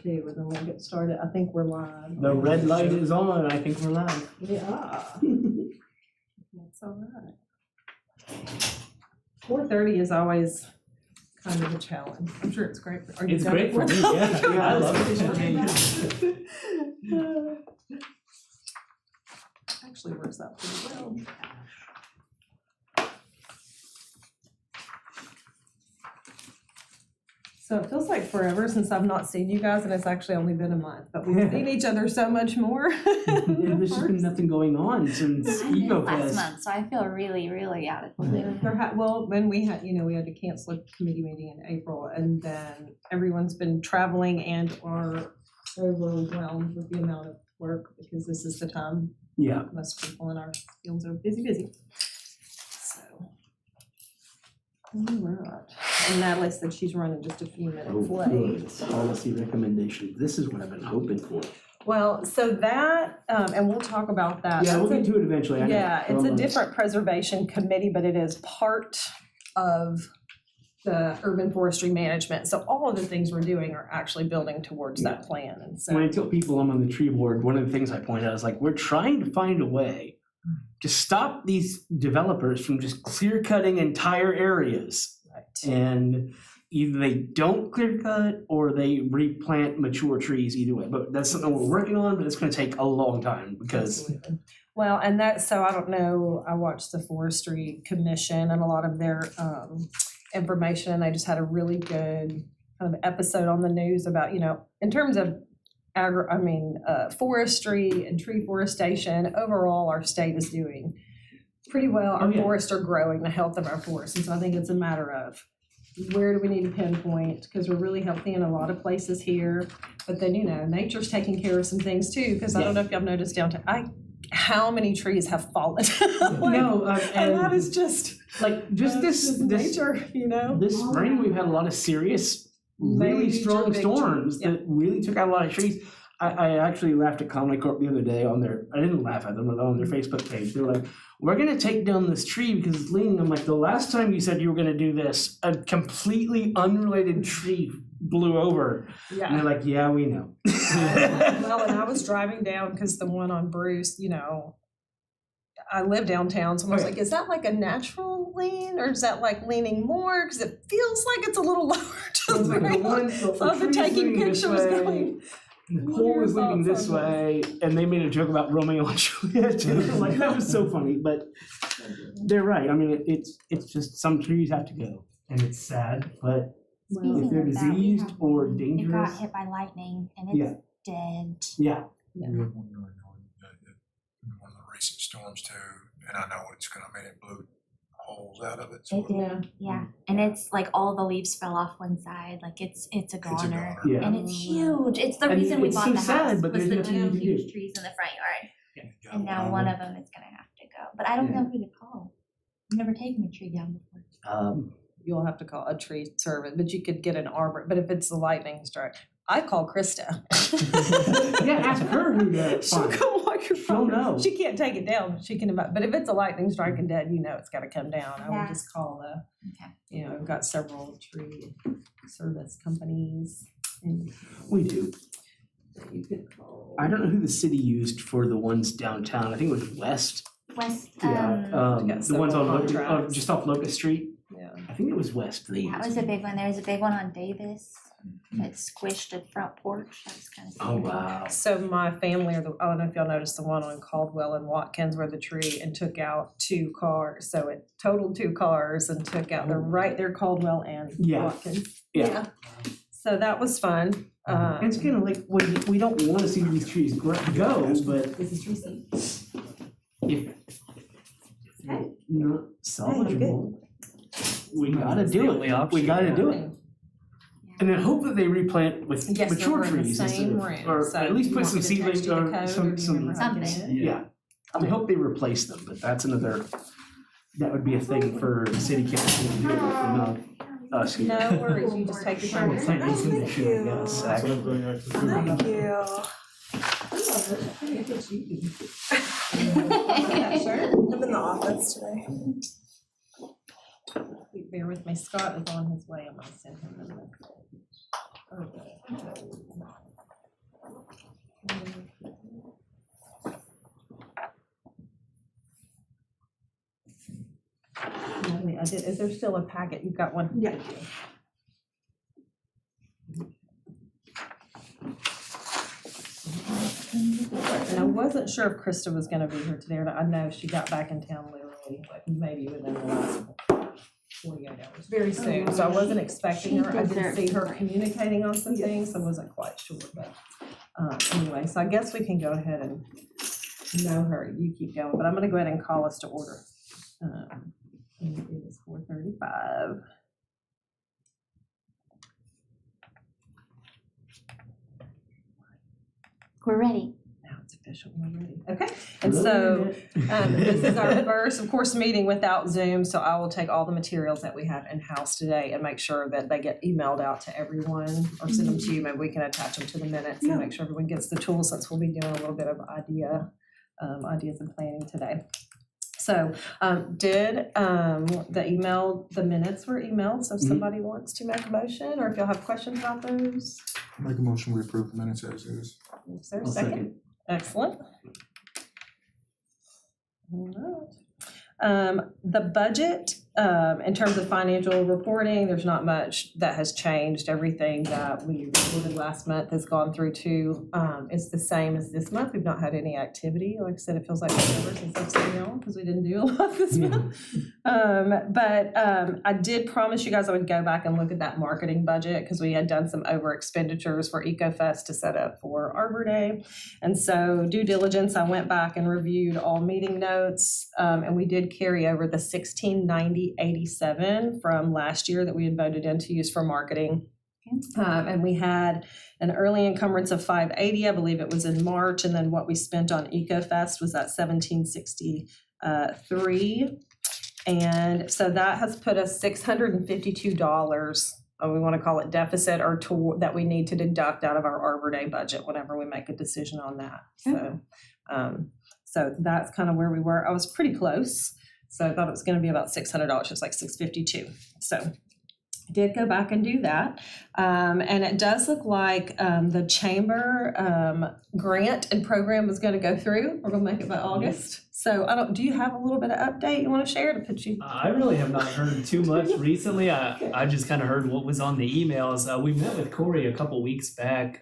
too, and then we'll get started. I think we're live. The red light is on. I think we're live. Yeah. That's all right. 4:30 is always kind of a challenge. I'm sure it's great. Are you It's done great at for me. 4:30? Yeah, I love it. Actually works out pretty well. So it feels like forever since I've not seen you guys, and it's actually only been a month, but we've seen each other so much more. There's just been nothing going on since I missed Eco last Fest. month, so I feel really, really out of the loop. Well, when we had to cancel a committee meeting in April, and then everyone's been traveling and are overwhelmed with the amount of work, because this is the time Yeah. most people in our fields are busy. So, all right. And Natalie said she's running just a few minutes late. Policy recommendations. This is what I've been hoping for. Well, so that, and we'll talk about that. Yeah, we'll get to it eventually. It's a different preservation committee, but it is part of the urban forestry management. So all of the things we're doing are actually building towards that plan. And so When I tell people I'm on the tree board, one of the things I point out is like, we're trying to find a way to stop these developers from just clear cutting entire areas. And either they don't clear cut or they replant mature trees, either way. But that's something we're working on, but it's gonna take a long time because Absolutely. Well, and so I don't know, I watched the Forestry Commission and a lot of their information, and they just had a really good kind of episode on the news about, in terms of forestry and tree forestation. Overall, our state is doing pretty well. Our forests are growing, the health of our forests. And so I think it's a matter of where do we need to pinpoint, because we're really healthy in a lot of places here. But then, nature's taking care of some things too, because I don't know if y'all noticed how many trees have fallen. And that is just this nature, This spring, we've had a lot of serious, really strong storms that really took out a lot of trees. I actually laughed at Conway Corp the other day on I didn't laugh at them, but on their Facebook page. They were like, we're gonna take down this tree because it's leaning. I'm like, the last time you said you were gonna do this, a completely unrelated tree blew over. Yeah. And they're like, yeah, we know. Well, and I was driving down because the one on Bruce, I live downtown, so I was like, is that like a natural lean, or is that like leaning more? Because it feels like it's a little lower to the ground. So I've been taking pictures going. The pole was leaning this way, and they made a joke about Romeo and Juliet. Like, that was so funny, but they're right. I mean, it's just some trees have to go, and it's sad, but if they're diseased or dangerous. It got hit by lightning, and it's dead. Yeah. We had one during one of the recent storms too, and I know it's gonna, it blew holes out of it. So It did, yeah. And it's like all the leaves fell off one side, like it's a goner. Yeah. And it's huge. It's the And reason we it's bought so the sad, house, but was there's the nothing you two can huge do. trees in the front yard. Yeah. And now one of them is gonna have to go. But I don't know who to call. I've never taken a tree down before. You'll have to call a tree service, but you could get an arbor. But if it's a lightning strike, I call Krista. Yeah, ask her who to She'll find. come walk your She'll know. She can't take it down, but she can. But if it's a lightning strike and dead, it's got to come down. I would just call I've got several tree service companies. And We do. you could call. I don't know who the city used for the ones downtown. I think it was West. West, We got The ones several on contracts. just off Locust Street. Yeah. I think it was West. that was a big one. There was a big one on Davis that squished a front porch. That was kind of scary. Oh wow. So my family I don't know if y'all noticed the one on Caldwell and Watkins where the tree and took out 2 cars. So it totaled 2 cars and took out they're Caldwell and Watkins. Yeah. So that was fun. And it's kind of like we don't want to see these trees go, but This is receipt. if they're not salvageable, we gotta do it. We gotta do it. And then hope that they replant with Yes, mature over in the trees same instead room. or So at least you put want some me to text seedlings you the or code, or do you some remember how to get Something. it? yeah. I hope they replace them, but that's that would be a thing for the city council to do, not us here. No worries, you just take your time. Thank you. Yes, actually. Thank you. I'm in the office today. Bear with me, Scott is on his way, I'm gonna send him a message. Okay. I did, is there still a packet? You've got one? Yeah. And I wasn't sure if Krista was gonna be here today, or not. I know she got back in town literally, like maybe within the last 48 hours, very soon, so I wasn't expecting her. I did see her communicating on some things, so I wasn't quite sure, but anyway, so I guess we can go ahead and know her. You keep going, but I'm gonna go ahead and call us to order. And it is 4:35. We're ready. Now it's official, we're ready. Okay, and so this is our first, of course, meeting without Zoom, so I will take all the materials that we have in-house today and make sure that they get emailed out to everyone or send them to you. Maybe we can attach them to the minutes and make sure everyone gets the tools, since we'll be doing a little bit of ideas and planning today. So did the minutes were emailed, so if somebody wants to make a motion, or if y'all have questions about those? Make a motion, we approve the minutes as is. Is there a I'll second? Excellent. All right. The budget, in terms of financial reporting, there's not much that has changed. Everything that we reported last month has gone through to, it's the same as this month. We've not had any activity. Like I said, it feels like forever since I've seen y'all, because we didn't do a lot this month. But I did promise you guys I would go back and look at that marketing budget, because we had done some over expenditures for EcoFest to set up for Arbor Day. And so due diligence, I went back and reviewed all meeting notes, and we did carry over the $1690.87 from last year that we had voted in to use for marketing. And we had an early encumbrance of $580, I believe it was in March, and then what we spent on EcoFest was that $1763. And so that has put us $652, we want to call it deficit, or that we need to deduct out of our Arbor Day budget whenever we make a decision on that. So that's kind of where we were. I was pretty close. So I thought it was going to be about $600. It was like $652. So did go back and do that. And it does look like the chamber grant and program is going to go through. We're going to make it by August. So do you have a little bit of update you want to share to put you? I really have not heard too much recently. I just kind of heard what was on the emails. We met with Corey a couple weeks back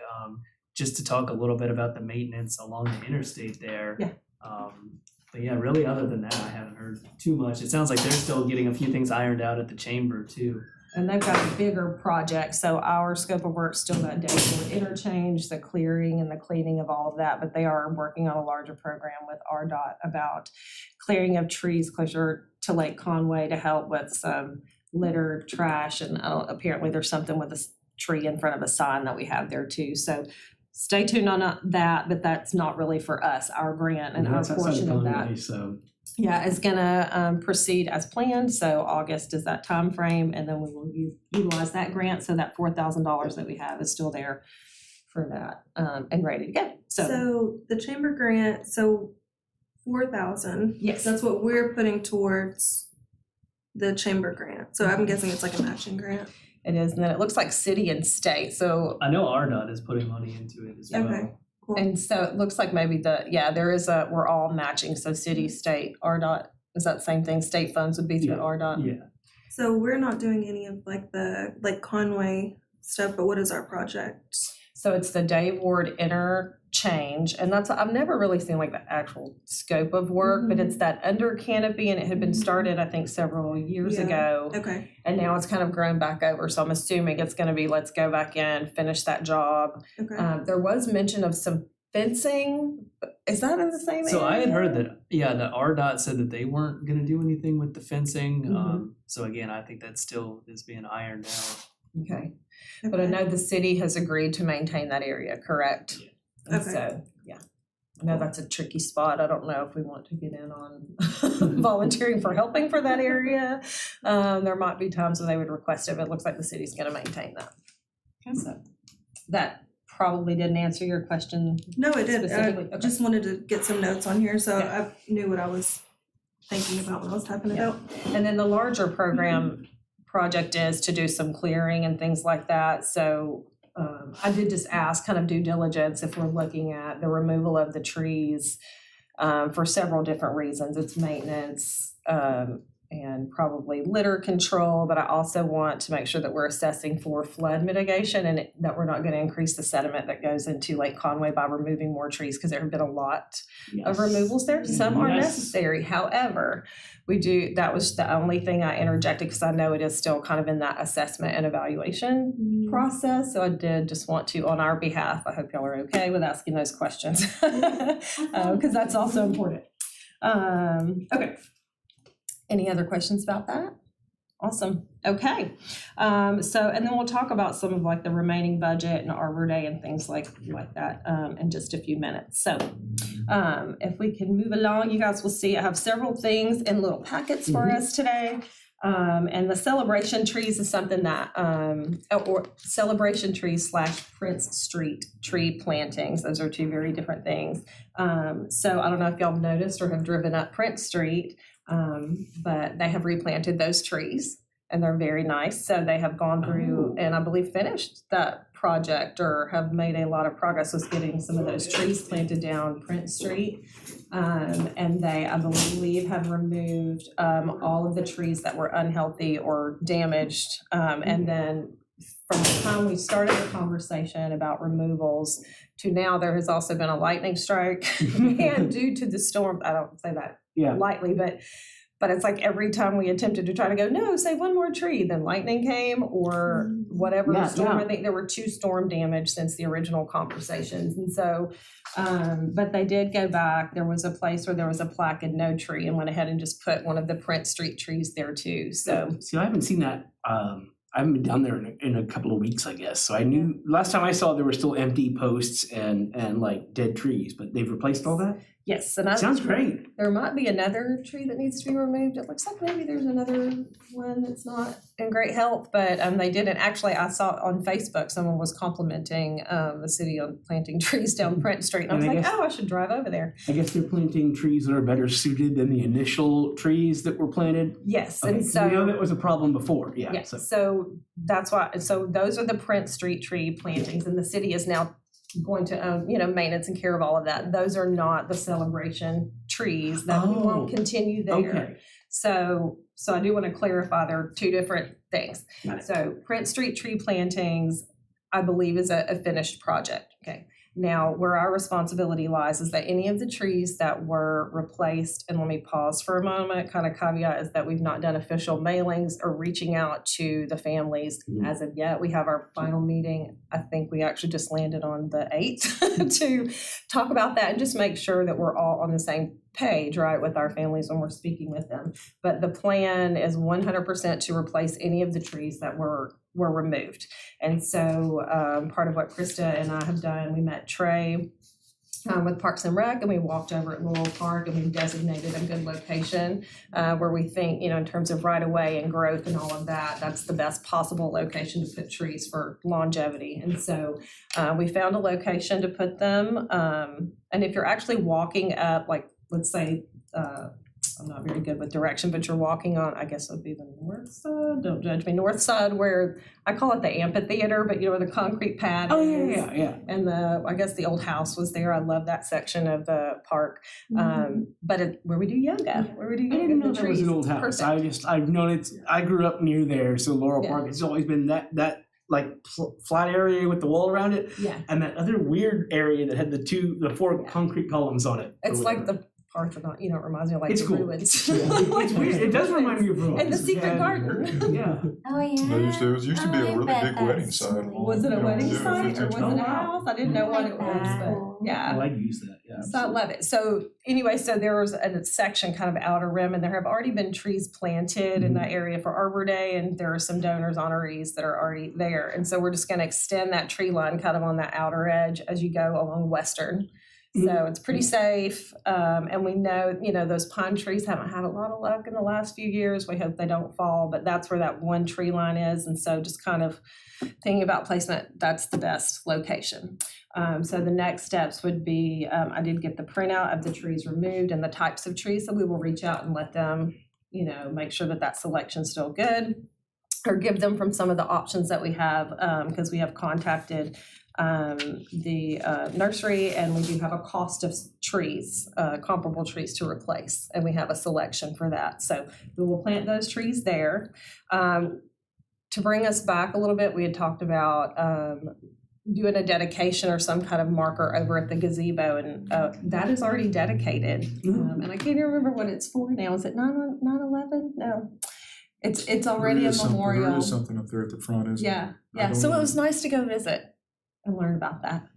just to talk a little bit about the maintenance along the interstate there. Yeah. But yeah, really other than that, I haven't heard too much. It sounds like they're still getting a few things ironed out at the chamber too. And they've got a bigger project, so our scope of work still that Dayport interchange, the clearing and the cleaning of all of that, but they are working on a larger program with RDOT about clearing of trees closer to Lake Conway to help with some litter, trash, and apparently there's something with a tree in front of a sign that we have there too. So stay tuned on that, but that's not really for us. Our grant and our portion of that. So Yeah, is gonna proceed as planned, so August is that time frame, and then we will utilize that grant, so that $4,000 that we have is still there for that, and ready to go. So the chamber grant, so 4,000. Yes. That's what we're putting towards the chamber grant. So I'm guessing it's like a matching grant. It is, and then it looks like city and state, so, I know RDOT is putting money into it as well. Okay. Cool. and so it looks like maybe there is we're all matching, so city, state, RDOT, is that the same thing? State funds would be through RDOT? Yeah. So we're not doing any of like Conway stuff, but what is our project? So it's the Dave Ward interchange, and I've never really seen like the actual scope of work, but it's that under canopy, and it had been started, I think, several years ago. Okay. And now it's kind of grown back over, so I'm assuming it's gonna be, let's go back in, finish that job. Okay. There was mention of some fencing, is that in the same area? So I had heard that, the RDOT said that they weren't gonna do anything with the fencing. So again, I think that still is being ironed out. Okay, but I know the city has agreed to maintain that area, correct? Yeah. And Okay. so, yeah, I know that's a tricky spot. I don't know if we want to get in on volunteering for helping for that area. There might be times when they would request it, but it looks like the city's gonna maintain that. So that probably didn't answer your question. No, it did. Specifically, I okay. just wanted to get some notes on here, so Yeah. I knew what I was thinking about when I was typing it Yeah. out. And then the larger program project is to do some clearing and things like that. So I did just ask, kind of due diligence, if we're looking at the removal of the trees for several different reasons. It's maintenance, and probably litter control, but I also want to make sure that we're assessing for flood mitigation and that we're not going to increase the sediment that goes into Lake Conway by removing more trees, because there have been a lot of removals there. Some are Yes. necessary. However, that was the only thing I interjected because I know it is still kind of in that assessment and evaluation process. So I did just want to, on our behalf, I hope y'all are okay with asking those questions because that's also important. Okay. Any other questions about that? Awesome. Okay. And then we'll talk about some of like the remaining budget and Arbor Day and things like that in just a few minutes. So if we can move along, you guys will see I have several things in little packets for us today. And the celebration trees is something that, or celebration trees / Prince Street tree plantings. Those are two very different things. So I don't know if y'all noticed or have driven up Prince Street, but they have replanted those trees and they're very nice. So they have gone through and I believe finished that project or have made a lot of progress with getting some of those trees planted down Prince Street. And they, I believe, have removed all of the trees that were unhealthy or damaged. And then from the time we started the conversation about removals to now, there has also been a lightning strike. And due to the storm, I don't say that lightly, but it's like every time we attempted to try to go, no, save one more tree, then lightning came or whatever storm. I think there were 2 storm damage since the original conversations. And so, but they did go back. There was a place where there was a plaque and no tree and went ahead and just put one of the Prince Street trees there too. So, see, I haven't seen that. I haven't been down there in a couple of weeks, I guess. So I knew last time I saw there were still empty posts and like dead trees, but they've replaced all that? Yes. And sounds great. There might be another tree that needs to be removed. It looks like maybe there's another one that's not in great health, but they didn't. Actually, I saw on Facebook someone was complimenting the city on planting trees down Prince Street. And I was I should drive over there. I guess they're planting trees that are better suited than the initial trees that were planted. Yes. Okay. And so we know that was a problem before. Yeah. Yes. So that's why. So those are the Prince Street tree plantings, and the city is now going to own, maintenance and care of all of that. Those are not the celebration trees that we won't continue there. Okay. So I do want to clarify there are 2 different things. So Prince Street tree plantings, I believe, is a finished project. Okay. Now, where our responsibility lies is that any of the trees that were replaced, and let me pause for a moment, kind of caveat is that we've not done official mailings or reaching out to the families as of yet. We have our final meeting. I think we actually just landed on the 8th to talk about that and just make sure that we're all on the same page, right, with our families when we're speaking with them. But the plan is 100% to replace any of the trees that were removed. And so part of what Krista and I have done, we met Trey with Parks and Rec, and we walked over at Laurel Park, and we've designated a good location where we think, in terms of right of way and growth and all of that, that's the best possible location to put trees for longevity. And so we found a location to put them. And if you're actually walking up, like, let's say, I'm not very good with direction, but you're walking on, I guess it would be the north side, don't judge me, north side where, I call it the amphitheater, but where the concrete pad is. Yeah. And I guess the old house was there. I love that section of the park. But where we do yoga, I didn't know that was an old house. Perfect. I've known I grew up near there, so Laurel Park, it's always been that like flat area with the wall around it. Yeah. And that other weird area that had the 4 concrete columns on it. It's like the Parthenon, it reminds me of like it's the cool. ruins. It's weird. It does remind me of ruins. And the secret garden. Yeah. Oh, yeah. There used to be a really big wedding site. Was it a wedding site or was it a house? I didn't know what it was, but yeah. Oh, I'd use that. Yeah. So I love it. So anyway, so there was a section kind of outer rim, and there have already been trees planted in that area for Arbor Day, and there are some donors honorees that are already there. And so we're just going to extend that tree line kind of on that outer edge as you go along Western. So it's pretty safe. And we know, those pine trees haven't had a lot of luck in the last few years. We hope they don't fall, but that's where that one tree line is. And so just kind of thinking about placement, that's the best location. So the next steps would be, I did get the printout of the trees removed and the types of trees. So we will reach out and let them, make sure that selection's still good, or give them from some of the options that we have, because we have contacted the nursery, and we do have a cost of trees, comparable trees to replace, and we have a selection for that. So we will plant those trees there. To bring us back a little bit, we had talked about doing a dedication or some kind of marker over at the gazebo, and that is already dedicated. And I can't even remember what it's for now. Is it 9/11? No. It's already a memorial. There is something up there at the front, isn't it? Yeah. So it was nice to go visit and learn about that.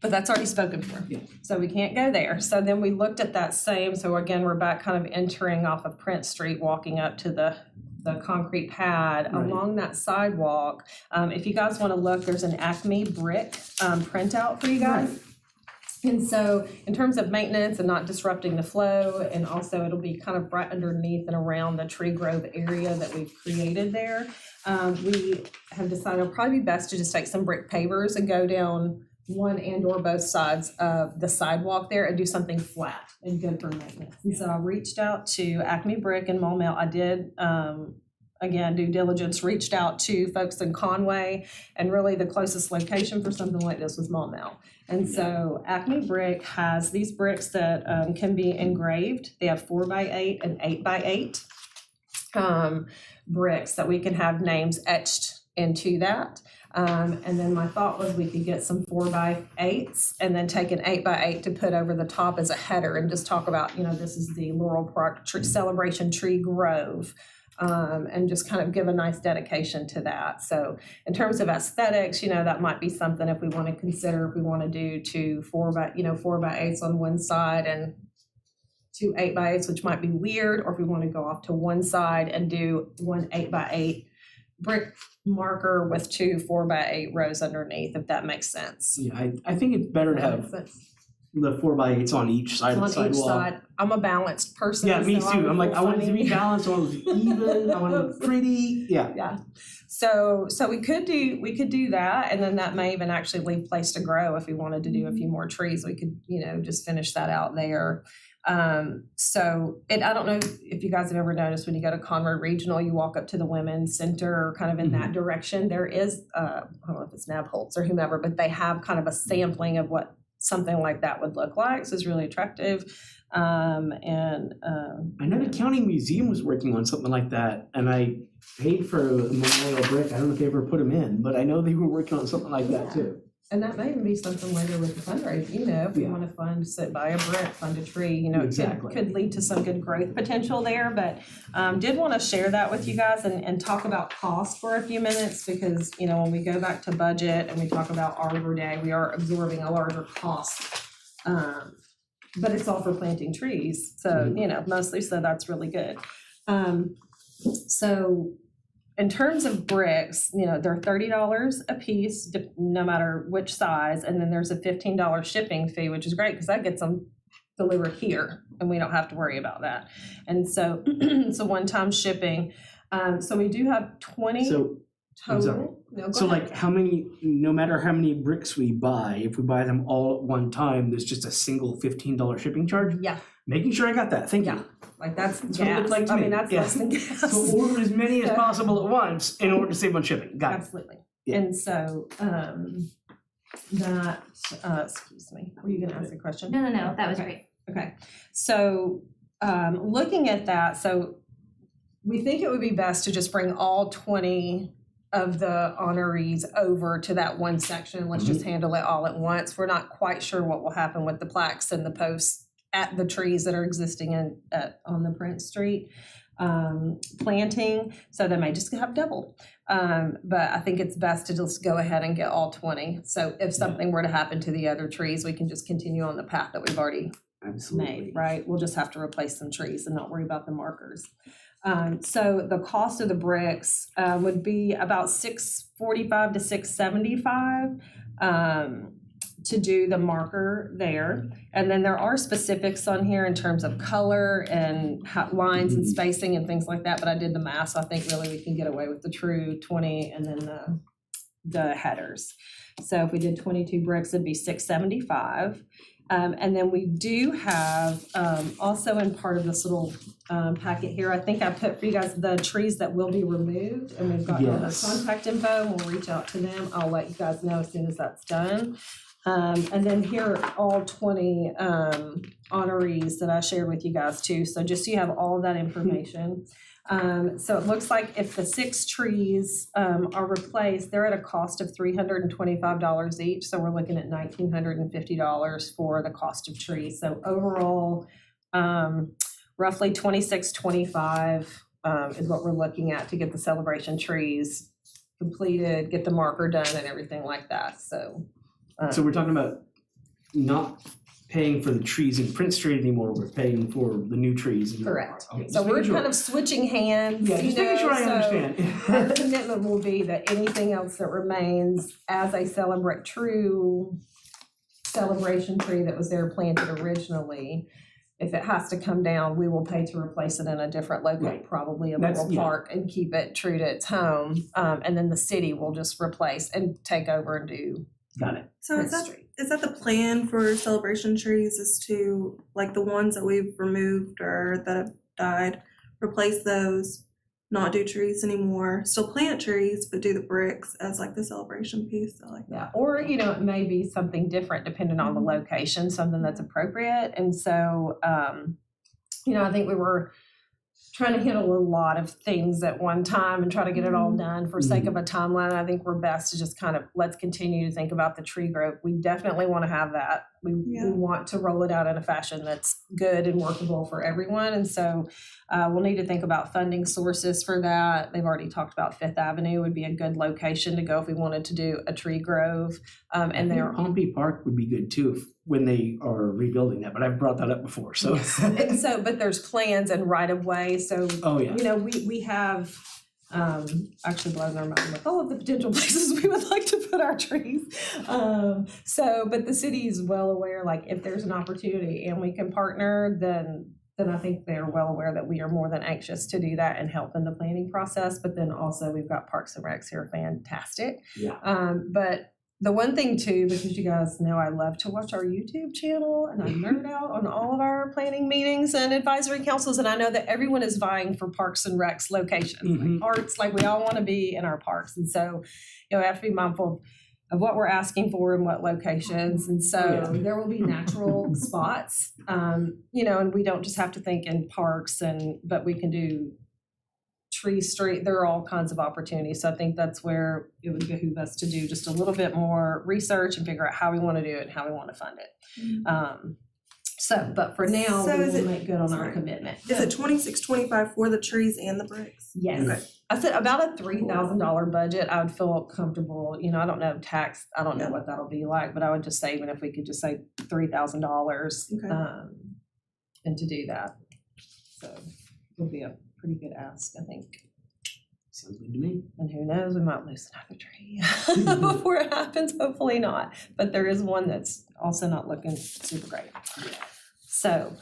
But that's already spoken for. Yeah. So we can't go there. So then we looked at that same, so again, we're back kind of entering off of Prince Street, walking up to the concrete pad. Right. Along that sidewalk. If you guys want to look, there's an Acme brick printout for you guys. Right. And so in terms of maintenance and not disrupting the flow, and also it'll be kind of right underneath and around the tree grove area that we've created there, we have decided it'll probably be best to just take some brick pavers and go down one and or both sides of the sidewalk there and do something flat and good for maintenance. And so I reached out to Acme Brick and Maumelle. I did, again, due diligence, reached out to folks in Conway, and really the closest location for something like this was Maumelle. And so Acme Brick has these bricks that can be engraved. They have 4x8 and 8x8 bricks that we can have names etched into that. And then my thought was we could get some 4x8s and then take an 8x8 to put over the top as a header and just talk about, this is the Laurel Park Celebration Tree Grove. And just kind of give a nice dedication to that. So in terms of aesthetics, that might be something if we want to consider, if we want to do 2 4x8s on one side and 2 8x8s, which might be weird, or if we want to go off to one side and do 1 8x8 brick marker with 2 4x8 rows underneath, if that makes sense. Yeah, I think it's better to have the 4x8s on each side of the sidewalk. On each side. I'm a balanced person. Yeah, me so too. I'm like, I want it to be funny. balanced, I want it to be even, I want it to look pretty. Yeah. So we could do that, and then that may even actually leave place to grow if we wanted to do a few more trees. We could, just finish that out there. I don't know if you guys have ever noticed when you go to Conway Regional, you walk up to the Women's Center, kind of in that direction. There is, I don't know if it's Nabholz or whomever, but they have kind of a sampling of what something like that would look like. So it's really attractive. I know the county museum was working on something like that, and I paid for a memorial brick. I don't know if they ever put them in, but I know they were working on something like that too. And that may even be something later with the fundraising, if we want to buy a brick, fund a tree, Exactly. it could lead to some good growth potential there. But did want to share that with you guys and talk about cost for a few minutes, because, when we go back to budget and we talk about Arbor Day, we are absorbing a larger cost. But it's all for planting trees. So, mostly, so that's really good. So in terms of bricks, they're $30 a piece, no matter which size, and then there's a $15 shipping fee, which is great because that gets them delivered here, and we don't have to worry about that. And so it's a one-time shipping. So we do have 20 I'm sorry. total. No, go So ahead. no matter how many bricks we buy, if we buy them all at one time, there's just a single $15 shipping charge? Yeah, Making sure I got that, thank you. like that's That's what it gas. looked like to I me. mean, that's Yeah. less than gas. So order as many as Yeah. possible at once in order to save on shipping, got it. Absolutely. Yeah. And so, excuse me, were you gonna ask a question? No, that was Okay. great. Okay, so, looking at that, so we think it would be best to just bring all 20 of the honorees over to that one section, and let's just handle it all at once. We're not quite sure what will happen with the plaques and the posts at the trees that are existing on the Prince Street planting, so they may just have double. But I think it's best to just go ahead and get all 20. So if something were to happen to the other trees, we can just continue on the path that we've already Absolutely. made, right? We'll just have to replace some trees and not worry about the markers. So the cost of the bricks would be about $645 to $675 to do the marker there. And then there are specifics on here in terms of color and lines and spacing and things like that, but I did the math, so I think really we can get away with the true 20 and then the headers. So if we did 22 bricks, it'd be $675. And then we do have, also in part of this little packet here, I think I put for you guys the trees that will be removed, and we've got all their Yes. contact info, and we'll reach out to them. I'll let you guys know as soon as that's done. And then here are all 20 honorees that I shared with you guys too. So just so you have all of that information. So it looks like if the 6 trees are replaced, they're at a cost of $325 each. So we're looking at $1,950 for the cost of trees. So overall, roughly $2,625 is what we're looking at to get the celebration trees completed, get the marker done and everything like that. So So we're talking about not paying for the trees in Prince Street anymore, we're paying for the new trees. in correct. Okay, So just we're making sure. kind of switching hands. Yeah, just making sure I so Our understand. commitment will be that anything else that remains as a true celebration tree that was there planted originally, if it has to come down, we will pay to replace it in a different location, Right. probably a That's- little yeah. park, and keep it true to its home. And then the city will just replace and take over and do Got it. So Prince Street. is that the plan for celebration trees, is to, like, the ones that we've removed or that have died, replace those, not do trees anymore, still plant trees, but do the bricks as like the celebration piece? I like that. Yeah, or, it may be something different depending on the location, something that's appropriate. And so, I think we were trying to handle a lot of things at one time and try to get it all done for sake of a timeline. I think we're best to just kind of, let's continue to think about the tree growth. We definitely want to have that. We want to roll it out in a fashion that's good and workable for everyone. And so we'll need to think about funding sources for that. They've already talked about Fifth Avenue would be a good location to go if we wanted to do a tree grove. And I think there Pompey Park would be good too when they are rebuilding that, but I've brought that up before, so. and so, but there's plans and right of way. So, Oh, yeah. we have actually blown our mind with all of the potential places we would like to put our trees. But the city is well aware, like if there's an opportunity and we can partner, then I think they're well aware that we are more than anxious to do that and help in the planning process. But then also we've got Parks and Recs here, fantastic. Yeah. But the one thing too, because you guys know I love to watch our YouTube channel and I nerd out on all of our planning meetings and advisory councils, and I know that everyone is vying for Parks and Recs locations, Mhm. arts, like we all want to be in our parks. And so, we have to be mindful of what we're asking for and what locations. And so there will be natural spots, and we don't just have to think in parks, but we can do Tree Street. There are all kinds of opportunities. So I think that's where it would behoove us to do just a little bit more research and figure out how we want to do it and how we want to fund it. But for now, So we is will it- make good on our sorry. commitment. Is it $2,625 for the trees and the bricks? Yes. Okay. I said about a $3,000 budget, I would feel comfortable, I don't know tax, I don't know what that'll be like, but I would just say, even if we could just say $3,000, Okay. and to do that. So it would be a pretty good ask, I think. Sounds good to me. And who knows, we might lose another tree before it happens, hopefully not. But there is one that's also not looking super great. So,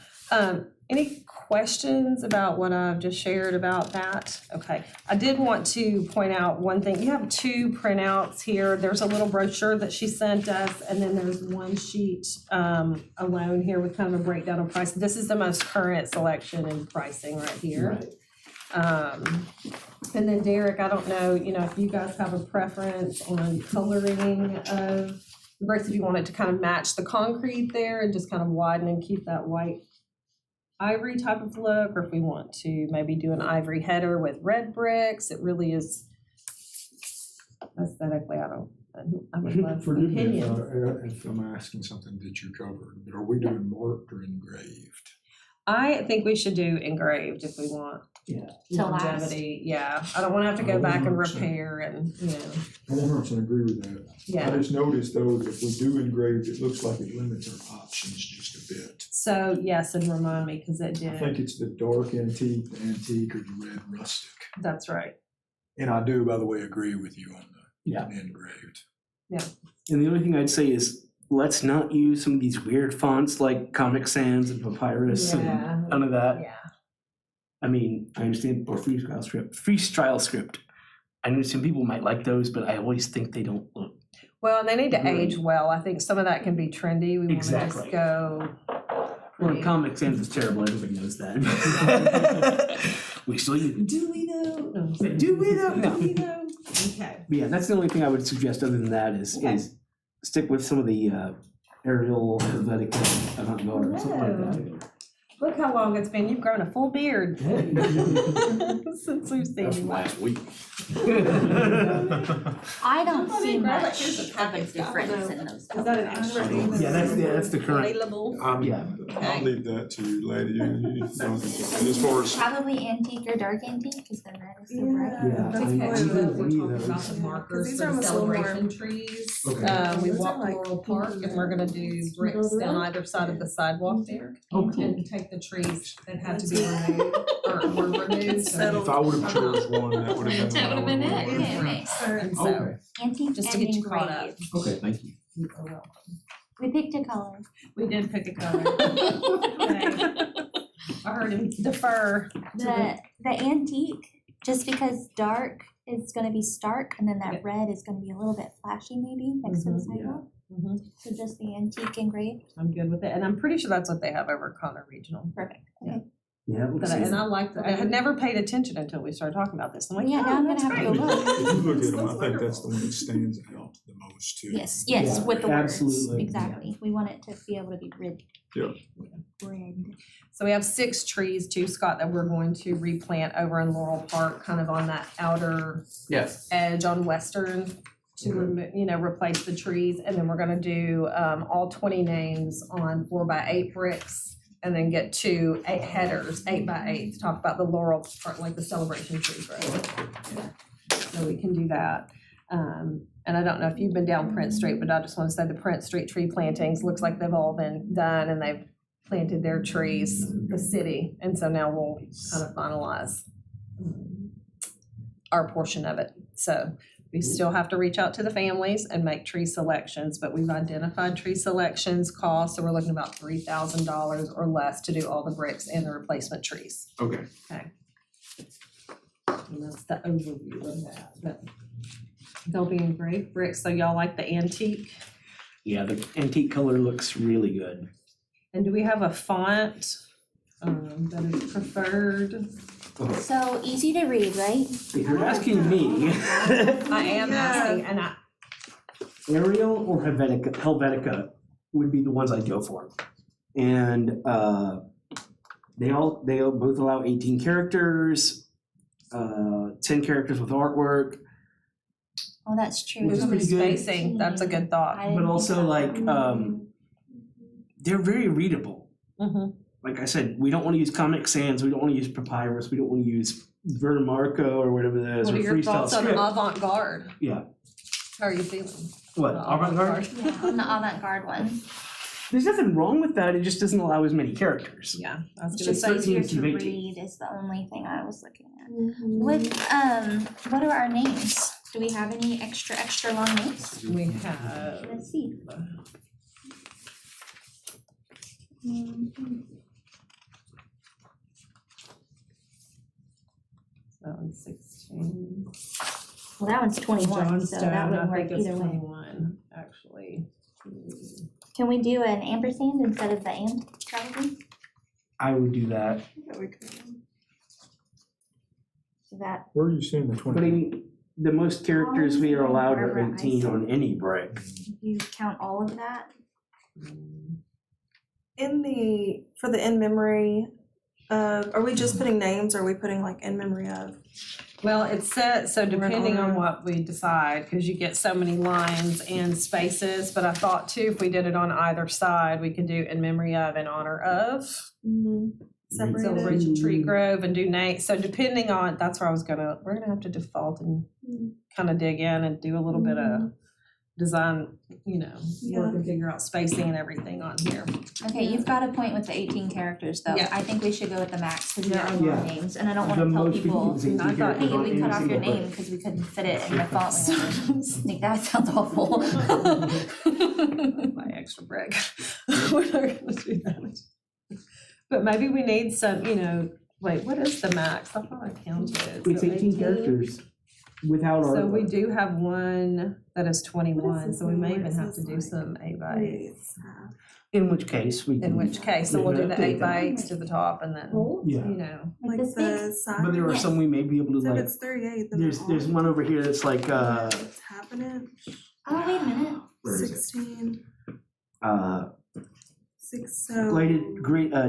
any questions about what I've just shared about that? Okay, I did want to point out one thing. You have 2 printouts here. There's a little brochure that she sent us, and then there's one sheet alone here with kind of a breakdown of price. This is the most current selection and pricing right here. Right. And then Derek, I don't know, if you guys have a preference on coloring of the bricks, if you want it to kind of match the concrete there and just kind of widen and keep that white ivory type of look, or if we want to maybe do an ivory header with red bricks. It really is aesthetically, I would love Forgive me opinions. if I'm asking something that you covered, but are we doing marked or engraved? I think we should do engraved if we want Yeah. To last. longevity. Yeah, I don't want to have to go back and repair and, I 100% agree with that. I yeah. just noticed though, that if we do engraved, it looks like it limits our options just a bit. So yes, and remind me, because it I did. think it's the dark antique, the antique, or the red rustic. That's right. And I do, by the way, agree with you on Yeah. the engraved. And the only thing I'd say is, let's not use some of these weird fonts like Comic Sans and Papyrus Yeah. and none of that. Yeah. I mean, I understand, or freestyle script, I know some people might like those, but I always think they don't look. Well, and they need to Right. age well. I think some of that can be trendy. We want to Exactly. just go. Well, Comic Sans is terrible, everybody knows that. We still use it. Do we know? No. Do we though? No. Do we know? Okay. But yeah, that's the only thing I would suggest other than that is stick with some of the Arial, Helvetica, avant-garde, something like that. Look how long it's been. You've grown a full beard since we've seen That's you. last week. I don't I see mean, rather, much here's a of a package. I don't difference know. in those Is that an colors. extra name? That's the current. Available. Yeah. I'll leave that to you, lady. As far as, Probably antique or dark antique, because the red is so Yeah. bright. Yeah, That's I mean, probably either- what We're any of talking about those. the markers These for are the almost a little more- celebration trees. Okay. We Those are walk like Laurel Park and we're gonna do bricks down either side of the sidewalk there. Oh, cool. And take the trees that had to be removed or were removed. so- if I would have chose one, that would have been. That would have been it, what I would've okay, went nice. And so, Okay, Antique just to and get you caught up. engraved. okay, thank you. you are welcome. We picked a color. We did pick a color. I heard him defer. The antique, just because dark is gonna be stark, and then Yeah. that red is gonna be a little bit flashy maybe next to the Mhm. sidewalk. Mhm. So just the antique engraved, I'm good with it, and I'm pretty sure that's what they have over at Connor Regional. perfect. Yeah, it looks But I- good. and I liked it. I had never paid attention until we started talking about this. I'm like, Yeah, now I'm gonna that's have to great. go If look. you look at them, I That's think that's the wonderful. one that stands out the most too. Yes, Yeah, with the words, absolutely, yeah. exactly. We want it to be able to be red. Yeah. Red. So we have 6 trees too, Scott, that we're going to replant over in Laurel Park, kind of on that outer Yes. edge on Western to replace the trees. And then we're gonna do all 20 names on 4x8 bricks. And then get 2 headers, 8x8, to talk about the Laurel Park, like the celebration trees, right? So we can do that. And I don't know if you've been down Prince Street, but I just want to say the Prince Street tree plantings, looks like they've all been done and they've planted their trees, the city. And so now we'll kind of finalize our portion of it. So we still have to reach out to the families and make tree selections, but we've identified tree selections costs, so we're looking about $3,000 or less to do all the bricks and the replacement trees. Okay. And that's the overview of that, but they'll be engraved bricks, so y'all like the antique? Yeah, the antique color looks really good. And do we have a font that is preferred? Okay. So easy to read, right? If you're asking me, I am Yeah. asking, and I, Arial or Helvetica would be the ones I'd go for. And they both allow 18 characters, 10 characters with artwork, Oh, that's true. Which is pretty good. spacing, that's a good thought. I didn't but think also about like that. they're very readable. Mhm. Like I said, we don't want to use Comic Sans, we don't want to use Papyrus, we don't want to use Vermarco or whatever that is, What or are your Freestyle thoughts on Script. avant-garde? Yeah. How are you feeling? What, about avant-garde? Yeah, on the avant-garde one. There's nothing wrong with that, it just doesn't allow as many characters. Yeah, I was It's gonna just say, easier 13 to to 18. read is the only thing I was looking at. Mm-hmm. What are our names? Do we have any extra long names? we have, Let's see. that one's 16. Well, that one's 21, so that Johnstone, wouldn't I work think it's either way. 21, actually. Can we do an ampersand instead of the and, probably? I would do that. So that, Where are you seeing the 20? Putting the most characters we are allowed are Wherever I 18 see. on any brick. if you count all of that, For the in memory of, are we just putting names or are we putting like in memory of? Well, it's set, so Or an depending on honor. what we decide, because you get so many lines and spaces, but I thought too, if we did it on either side, we could do in memory of, in honor of. Separated. Celebration Tree Grove and do names, so depending on, that's where we're gonna have to default and kind of dig in and do a little bit of design, work and figure out spacing and everything on here. okay, you've got a point with the 18 characters though. Yeah. I think we should go with the max, because there are Yeah. more names, and I don't The wanna tell most people, is 18 I thought, characters hey, on we any cut off your single brick. name because we couldn't fit it in the font we wanted. I think that sounds awful. My extra brick. We're not gonna do that. But maybe we need some, wait, what is the max? I thought I counted. It's So 18 characters. without So we artwork. do have one that is What 21, is so we this may one? even It have to says do like some 8x8. 3/8 half. In which case, we can. In which case, so we we'll can do the update that. 8x8s to the top and then, Yeah. you know. Like Like this big? the side. But there are Yes. some we may be able to So if like, it's 3/8, then there's one over here that's like, It's half an inch, Oh, wait a minute. where is it? 16, Uh, 6, so.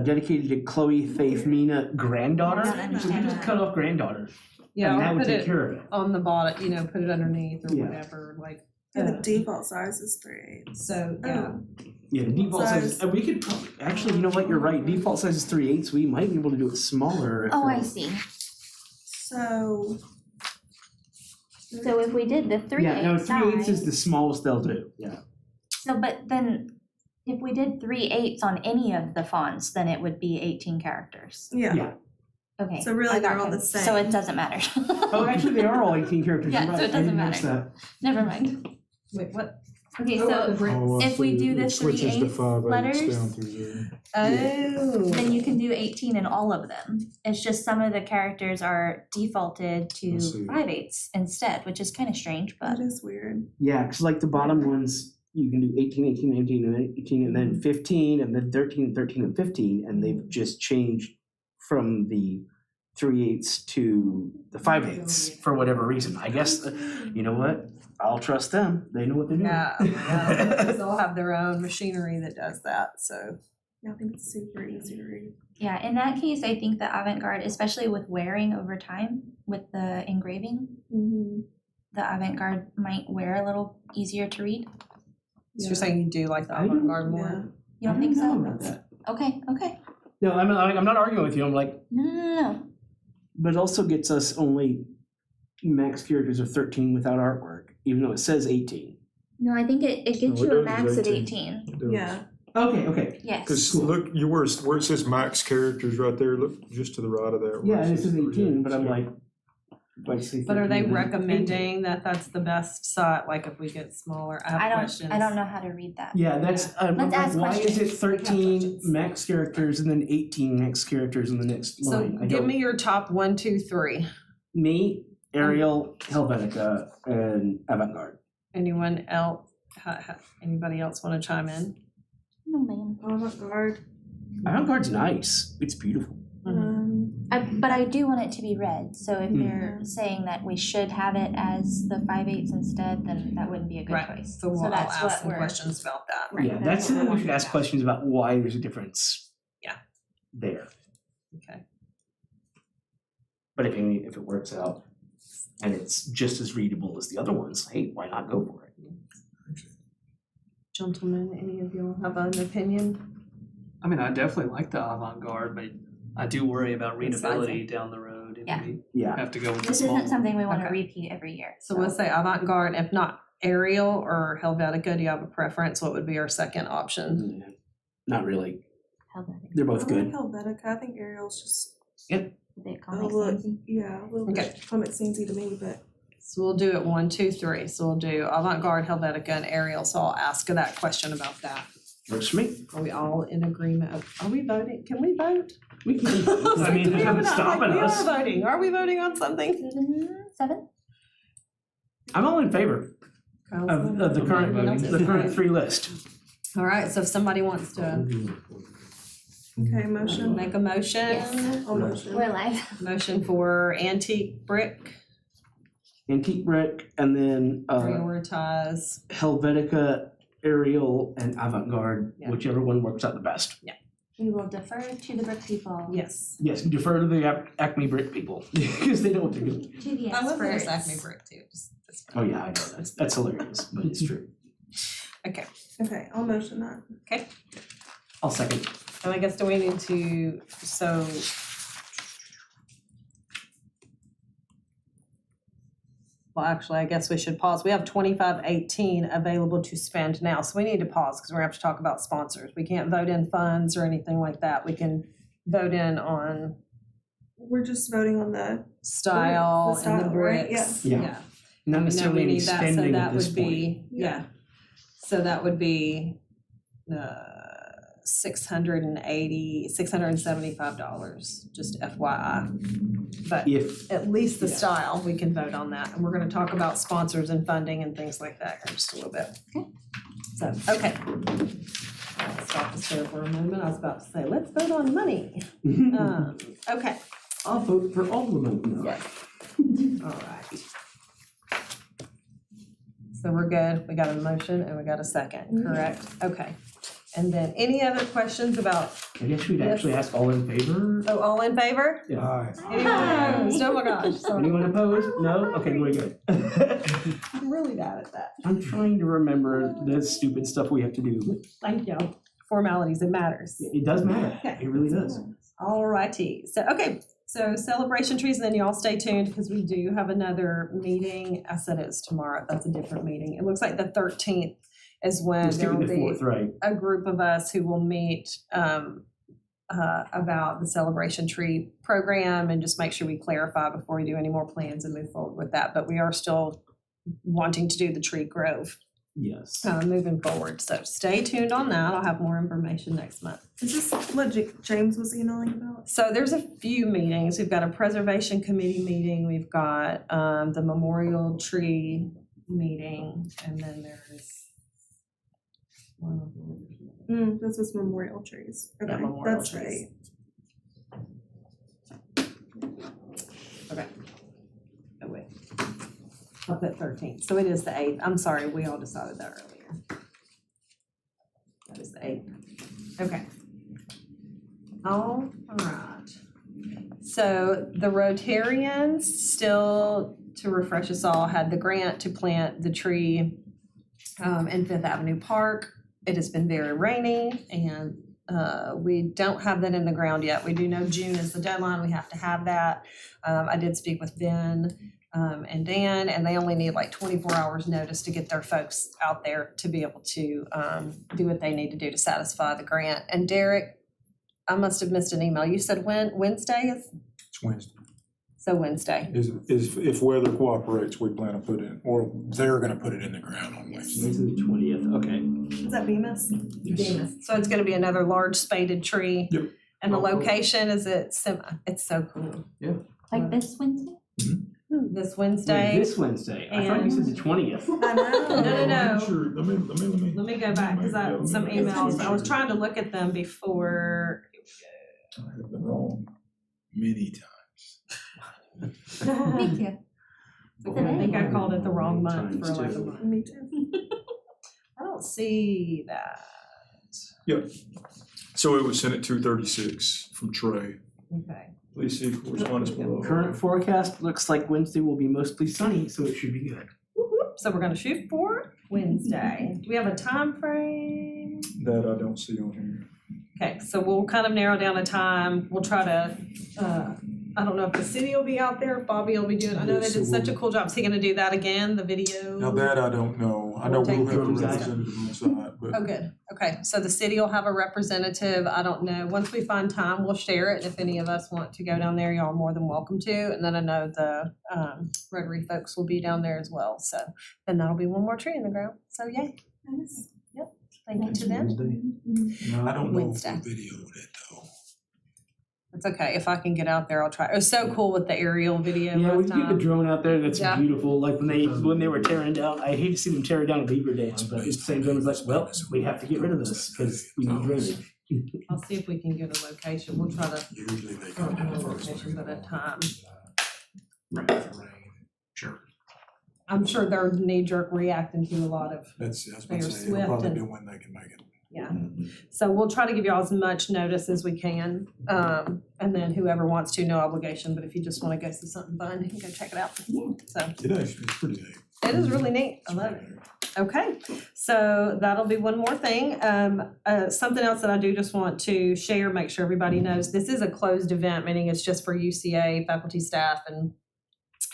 dedicated to Chloe Faith Mina granddaughter. I don't So we understand just that. cut off granddaughter. Yeah, And that I'll would put take it care of it. on the bottom, you know, put it underneath or Yeah. whatever, like. Yeah, the default size is 3/8. So, yeah. Oh, Yeah, the default size, and we could probably, actually, you know what, you're right, default size is 3/8, we might be able to do it smaller. if Oh, I we're- see. so. So if we did the 3/8 Yeah, no, 3/8 is size, the smallest they'll do, yeah. so but then if we did 3/8 on any of the fonts, then it would be 18 characters. Yeah. Yeah. Okay. So really I they're got all the confused. So same. it doesn't matter. Oh, actually, they are all 18 characters, you're Yeah, right, so it I didn't doesn't notice that. Never mind. Wait, what? Okay, Oh, so the bricks. Oh, I if we see. do the It switches to 3/8 5/8 letters, down through there. Oh. then you can do 18 in all of them. It's just some of the characters are defaulted to I see. 5/8 instead, which is kind of strange, but That is weird. Yeah, cause like the bottom ones, you can do 18, 18, 18, and 18, and then 15, and then 13, 13, and 15, and they've just changed from the 3/8 to the 5/8 for whatever reason. I guess, you know what? I'll trust them. They know what they're doing. Yeah, they all have their own machinery that does that, so. Yeah, I think it's super easy to read. yeah, in that case, I think the avant-garde, especially with wearing over time with the engraving, Mm-hmm. the avant-garde might wear a little easier to read. So you're saying you do like the I don't- avant-garde more? You don't I think know so? about that. Okay, okay. No, I'm not arguing with you. I'm like, No. but it also gets us only max characters of 13 without artwork, even though it says 18. No, I think it gets No, it you a does max is of 18. 18. It does. Yeah. Okay. Yes. Cause look, where it says max characters right there, look just to the right of that. where Yeah, and it says 18, 3/8, but I'm yeah. like, if I say But are they 13, then 18. recommending that that's the best size, like if we get smaller? I have questions. I don't know how to read that. Yeah, that's, I'm Let's like, ask why is it questions. 13 questions. max characters and then 18 max characters in the next So line? I give don't- me your top 1, 2, 3. Me, Ariel, Helvetica, and Avant-Garde. Anyone else, anybody else wanna chime in? No, man. Avant-garde. Avant-Garde's nice, it's beautiful. But I do want it to be read, so if Mm. you're saying that we should have it as the 5/8 instead, then that wouldn't be a good Right, choice. so I'll that's ask what some we're- questions about that. Right, Yeah, that's that's what something we're we should wondering ask about. questions about why there's a difference. Yeah. There. Okay. But if it works out and it's just as readable as the other ones, hey, why not go for it? Gentlemen, any of y'all have an opinion? I mean, I definitely like the avant-garde, but I do worry about The size. readability down the road if Yeah. we Yeah. have to go with the This small. isn't something we wanna Okay. repeat every year, So we'll say avant-garde, if not Ariel or Helvetica, do you have a preference? What would be our second option? Yeah. Not really. Helvetica. They're I both like good. Helvetica. I think Ariel's just A bit a comic little, sans-y. yeah, a little Okay. bit comic sans-y to me, but So we'll do it 1, 2, 3. So we'll do avant-garde, Helvetica, and Ariel. So I'll ask that question about that. Works for me. Are we all in agreement? Are we voting? Can we vote? We can. It's I like, mean, we it are doesn't not- stop like, we us. are voting. Are we voting on something? 7? I'm all in favor of the current 3 list. All right, so if somebody wants to okay, motion. make a motion, Yes. I'll motion. We're live. motion for antique brick, Antique brick, and then prioritize. Helvetica, Ariel, and Avant-Garde, Yeah. whichever one works out the best. We will defer to the brick people. Yes. Yes, defer to the Acme brick people because they know what they're doing. To the I love experts. this Acme brick too. Just Oh yeah, I know that's hilarious, but it's true. okay. Okay, I'll motion that. I'll second. And I guess do we need to, so. Well, actually, I guess we should pause. We have 2518 available to spend now, so we need to pause because we're gonna have to talk about sponsors. We can't vote in funds or anything like that. We can vote in on We're just voting on the, style The and the style, right? bricks. Yeah. Yeah. Not No, necessarily we any need that, so spending that at this would point. be, yeah. So that would be, $675, just FYI. But If, at least the Yeah. style, we can vote on that. And we're gonna talk about sponsors and funding and things like that here in just a little bit. So, okay. I'll stop this there for a moment. I was about to say, let's vote on money. Okay, I'll vote for all of them. No. yes. All right. So we're good. We got a motion and we got a second, correct? Okay. And then any other questions about, I guess we'd Yes. actually ask all in favor. oh, all in favor? Aye. Anyone opposed? Oh my gosh, sorry. Anyone opposed? No? Okay, very good. I'm really bad at that. I'm trying to remember the stupid stuff we have to do. Thank you. Formalities, it matters. It does matter. It really does. All righty. So, okay, so celebration trees, and then y'all stay tuned because we do have another meeting. I said it's tomorrow. That's a different meeting. It looks like the 13th is when We're there skipping will the be fourth, right? a group of us who will meet about the celebration tree program and just make sure we clarify before we do any more plans and move forward with that. But we are still wanting to do the tree grove Yes. moving forward. So stay tuned on that. I'll have more information next month. Is this what James was emailing about? So there's a few meetings. We've got a preservation committee meeting. We've got the memorial tree meeting, and then there's one of them. This was memorial trees. Okay, Yeah, memorial that's trees. right. Okay. Oh, wait. I'll put 13th. So it is the 8th. I'm sorry, we all decided that earlier. That is the 8th. Okay. All right. So the Rotarians, still to refresh us all, had the grant to plant the tree in Fifth Avenue Park. It has been very rainy and we don't have that in the ground yet. We do know June is the deadline. We have to have that. I did speak with Ben and Dan, and they only need like 24 hours notice to get their folks out there to be able to do what they need to do to satisfy the grant. And Derek, I must have missed an email. You said Wednesday is? It's Wednesday. So Wednesday. Is, if weather cooperates, we plan to put it, or They're gonna put it in the ground on Wednesday. This is the 20th. Okay. Is that Bemis? So it's gonna be another large spaded tree. Yep. And the Oh, cool. location is it's so cool. Like this Wednesday? This Wait, Wednesday. this Wednesday. I thought you said the 20th. I know. No. Sure, let me. Let me go back, because some emails, I was trying to look at them before. I have been wrong many times. Thank you. I think I called it the wrong month for Times two. 11 months. Me too. I don't see that. So it was sent at 2:36 from Trey. Okay. Please see correspondence below. Current forecast looks like Wednesday will be mostly sunny, so it should be good. So we're gonna shoot for Wednesday. Do we have a time frame? That I don't see on here. Okay, so we'll kind of narrow down a time. We'll try to, I don't know if the city will be out there, if Bobby will be doing, I know they did such a cool job. Is he gonna do that again, the video? Now that I don't know. I know we'll have a Take photos. representative on site, but Oh, good. Okay, so the city will have a representative. I don't know. Once we find time, we'll share it. If any of us want to go down there, y'all are more than welcome to. And then I know the Rotary folks will be down there as well. So then that'll be one more tree in the ground. So yay. Yep. Thank you to them. no, I don't know if Wednesday. we videoed it though. It's okay. If I can get out there, I'll try. It was so cool with the aerial video Yeah, we last can get the time. drone out there. That's Yeah. beautiful. Like when they were tearing down. I hate to see them tear down a beaver dam, but at the same time, it's like, well, we have to get rid of this because we need drainage. I'll see if we can get a location. We'll try to Usually they go come to down a first. location at a time. Sure, I'm sure they're knee-jerk reacting to a lot of that's what They I'm are saying, it'll swift probably and- be when they can make it. Yeah, so we'll try to give y'all as much notice as we can, and then whoever wants to, no obligation, but if you just wanna go see something fun, you can go check it out. So, It actually, it's pretty neat. it is really neat, I love it. Okay, so that'll be one more thing. Something else that I do just want to share, make sure everybody knows, this is a closed event, meaning it's just for UCA faculty, staff, and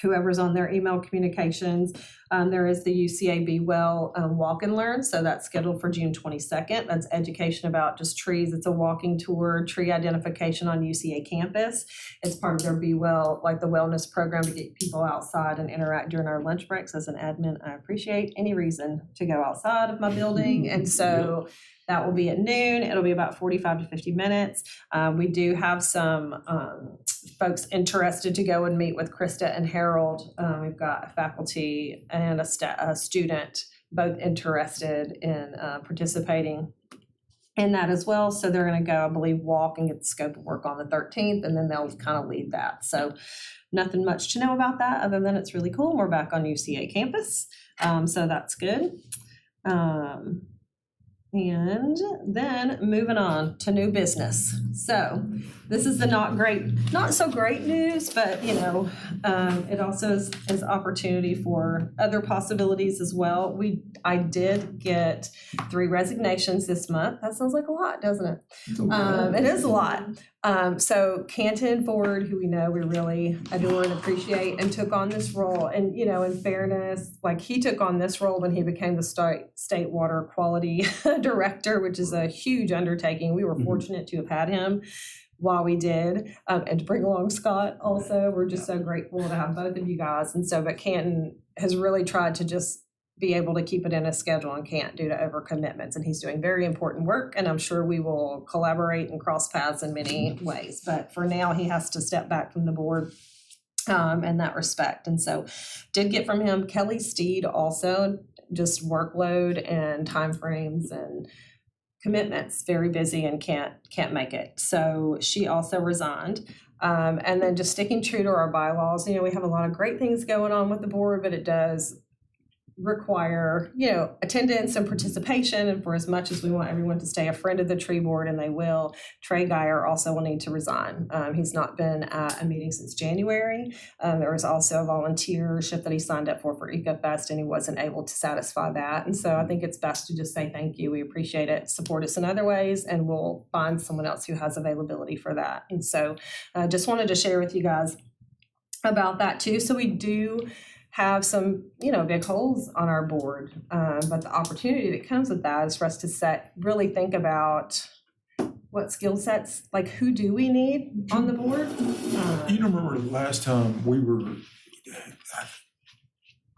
whoever's on their email communications. There is the UCAB Well Walk and Learn, so that's scheduled for June 22nd. That's education about just trees. It's a walking tour, tree identification on UCA campus. It's part of their Be Well, like the wellness program to get people outside and interact during our lunch breaks. As an admin, I appreciate any reason to go outside of my building, and so that will be at noon. It'll be about 45 to 50 minutes. We do have some folks interested to go and meet with Krista and Harold. We've got a faculty and a student both interested in participating in that as well. So they're going to go, I believe, walk and get the scope of work on the 13th, and then they'll kind of lead that. So nothing much to know about that other than it's really cool. We're back on UCA campus, so that's good. And then moving on to new business. So this is the not so great news, but it also is opportunity for other possibilities as well. I did get 3 resignations this month. That sounds like a lot, doesn't it? It is a lot. So Canton Ford, who we know we really adore and appreciate, and took on this role. And, in fairness, like he took on this role when he became the state water quality director, which is a huge undertaking. We were fortunate to have had him while we did, and to bring along Scott also. We're just so grateful to have both of you guys. And so, but Canton has really tried to just be able to keep it in a schedule and can't due to overcommitments. And he's doing very important work, and I'm sure we will collaborate and cross paths in many ways. But for now, he has to step back from the board in that respect. And so did get from him Kelly Steed also, just workload and timeframes and commitments, very busy and can't make it. So she also resigned. And then just sticking true to our bylaws. We have a lot of great things going on with the board, but it does require, attendance and participation. And for as much as we want everyone to stay a friend of the tree board, and they will, Trey Geyer also will need to resign. He's not been at a meeting since January. There was also a volunteership that he signed up for EcoFest, and he wasn't able to satisfy that. And so I think it's best to just say thank you. We appreciate it. Support us in other ways, and we'll find someone else who has availability for that. And so I just wanted to share with you guys about that too. So we do have some, big holes on our board. But the opportunity that comes with that is for us to really think about what skill sets, like who do we need on the board? You remember last time we were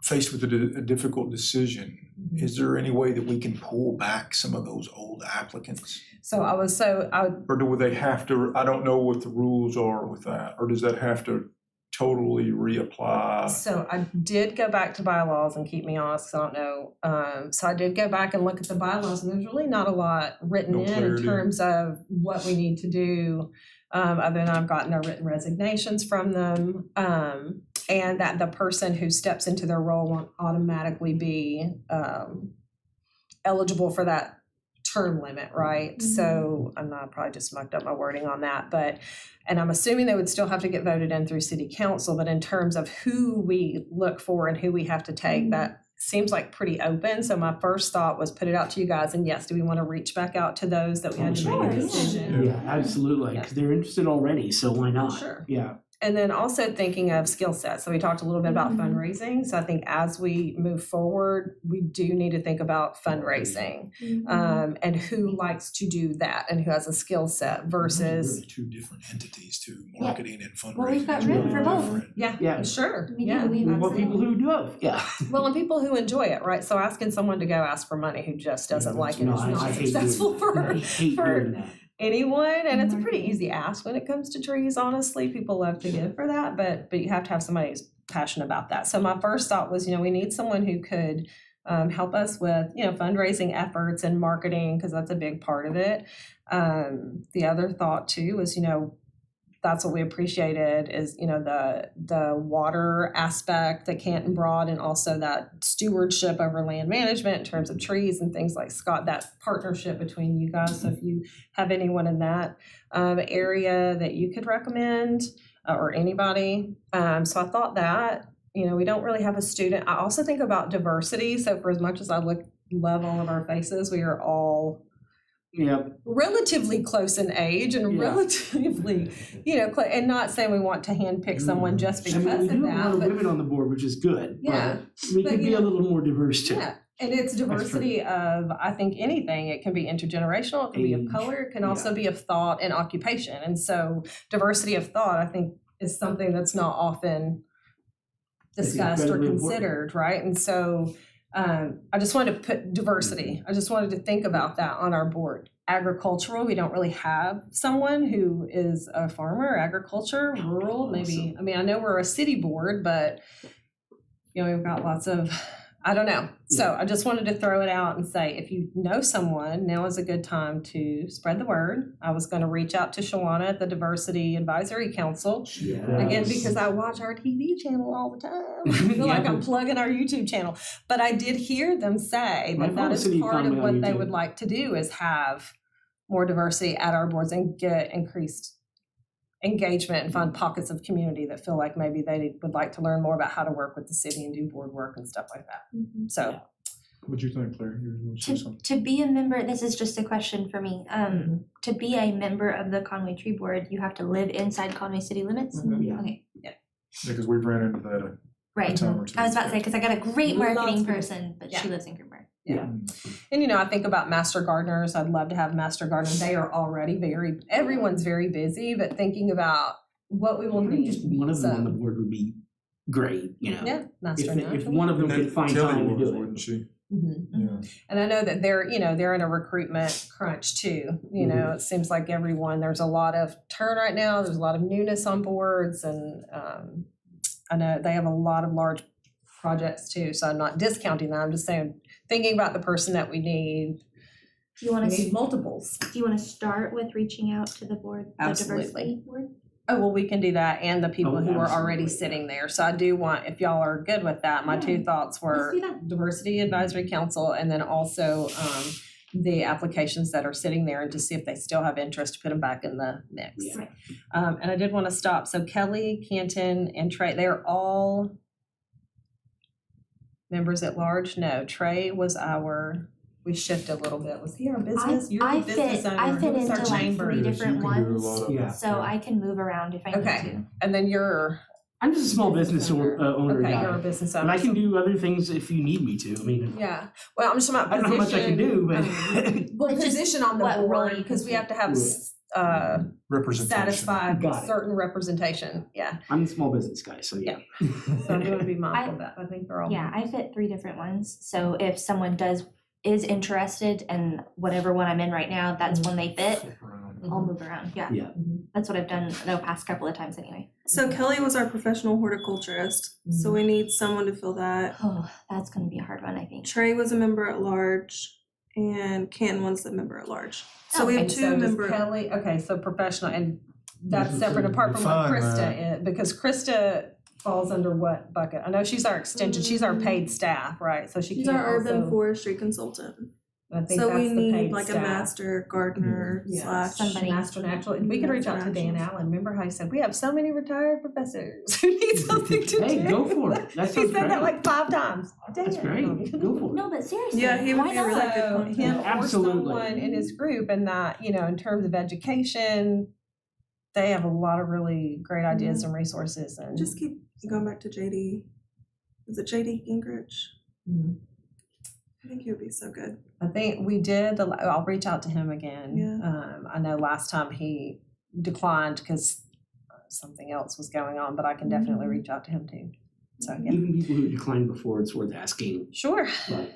faced with a difficult decision. Is there any way that we can pull back some of those old applicants? Or do they have to, I don't know what the rules are with that, or does that have to totally reapply? So I did go back to bylaws, and keep me honest, 'cause I don't know. So I did go back and look at the bylaws, and there's really not a lot written in terms of what we need to do, other than I've gotten their written resignations from them, and that the person who steps into their role won't automatically be eligible for that term limit, right? Mm-hmm. So I probably just mucked up my wording on that, and I'm assuming they would still have to get voted in through city council, but in terms of who we look for and who we have to take, that seems like pretty open. So my first thought was put it out to you guys, and yes, do we want to reach back out to those that we had to make a decision? Yeah, absolutely, because they're interested already, so why not? Sure. Yeah. And then also thinking of skill sets. So we talked a little bit about fundraising. So I think as we move forward, we do need to think about fundraising, and who likes to do that and who has a skill set versus really 2 different entities too, marketing and fundraising. Well, we've got room for both. Yeah, sure. We want people who do it. Yeah. Well, and people who enjoy it, right? So asking someone to go ask for money who just doesn't like it is not successful for anyone. And it's a pretty easy ask when it comes to trees, honestly. People love to give for that, but you have to have somebody who's passionate about that. So my first thought was, we need someone who could help us with, fundraising efforts and marketing, because that's a big part of it. The other thought too was, that's what we appreciated is, the water aspect that Canton brought, and also that stewardship over land management in terms of trees and things like Scott, that partnership between you guys. So if you have anyone in that area that you could recommend, or anybody. So I thought that, we don't really have a student. I also think about diversity. So for as much as I love all of our faces, we are all relatively close in age and relatively, and not saying we want to handpick someone just because we of do have a lot that, of but women on the board, which is good. Yeah. But we But, could be a little more diverse too. yeah. And it's diversity of, I think, anything. It can be intergenerational, it can be of Age, color, it can also be of thought and occupation. And so diversity of thought, I think, is something that's not often discussed or incredibly considered, right? And so I just wanted to put diversity. I just wanted to think about that on our board. Agricultural, we don't really have someone who is a farmer, agriculture, rural, maybe. I mean, I know we're a city board, but we've got lots of, I don't know. So I just wanted to throw it out and say, if you know someone, now is a good time to spread the word. I was going to reach out to Shawana at the Diversity Advisory Council. Again, because I watch our TV channel all the time. I feel like I'm plugging our YouTube channel. But I did hear them say that is part of what they would like to do, is have more diversity at our boards and get increased engagement and find pockets of community that feel like maybe they would like to learn more about how to work with the city and do board work and stuff like that. So What'd you think, Claire? You were going to say something? To be a member, this is just a question for me. To be a member of the Conway Tree Board, you have to live inside Conway city limits? Yeah. Okay, Because we've ran into that a right. time or two. I was about to say, because I got a great Lots marketing of people. person, but she lives in Greenberg. Yeah. And I think about master gardeners. I'd love to have master gardeners. They are already everyone's very busy, but thinking about what we will need. Just one of them on the board would be great, Yeah, master If one of them could find time to do it. Wouldn't she? Yeah. And I know that they're in a recruitment crunch too. It seems like there's a lot of turn right now. There's a lot of newness on boards, and I know they have a lot of large projects too. So I'm not discounting that. I'm just saying, thinking about the person that we need. Do you want We to need multiples. Do you want to start with reaching out to the board, the Absolutely. diversity board? Oh, well, we can do that, and the people who are already absolutely. sitting there. So I do want, if y'all are good with that, my two thoughts were Let's do that. Diversity Advisory Council, and then also the applications that are sitting there, and to see if they still have interest, to put them back in the mix. Yeah. Right. And I did want to stop. So Kelly, Canton, and Trey, they're all members at large. No, Trey was we shifted a little bit. Was he our business? You're the business owner. I fit Who's our into like chamber? 3 Yes, you different can do a ones, lot of Yeah. that. so I can move around if I need Okay. to. And then you're I'm just a small business owner okay. guy. You're a business owner. And I can do other things if you need me to. I mean, Yeah, well, I'm just talking I about don't know how much I can do, but well, It's just position on the what role board, you because can we have to have Representation. satisfied Got it. certain representation, yeah. I'm a small business guy, so yeah. So I'm gonna be mindful of that, I think they're all. Yeah, I fit 3 different ones, so if someone is interested in whatever one I'm in right now, that's when they fit, Flip around. I'll move around, yeah. Yeah. That's what I've done the past couple of times anyway. So Kelly was our professional horticulturist, so we need someone to fill that. Oh, that's gonna be a hard one, I think. Trey was a member at large, and Canton was the member at large. So we have And 2 so does members. Kelly, okay, so professional, and that's Yes, separate apart from what define Krista is, because Krista falls under what bucket? I know she's our extension, she's our paid staff, right? So she She's can't our urban also, forestry consultant. I think So we that's the paid need like a staff. master gardener Yeah. slash. Somebody. Master natural, we could reach out to Dan Allen, remember how he said, we have so many retired professors who need something to do? Hey, go for it. That He sounds said that great. like 5 times. That's great. Go for it. No, but seriously, Yeah, he would why be a really not? good So contact. him or Absolutely. someone in his group, and that, in terms of education, they have a lot of really great ideas and resources, and Just keep going back to JD. Is it JD Gingrich? Mhm. I think he would be so good. I think we did, I'll reach out to him again. Yeah. I know last time he declined because something else was going on, but I can definitely reach out to him too. So, yeah. Even people who declined before, it's worth asking. Sure. But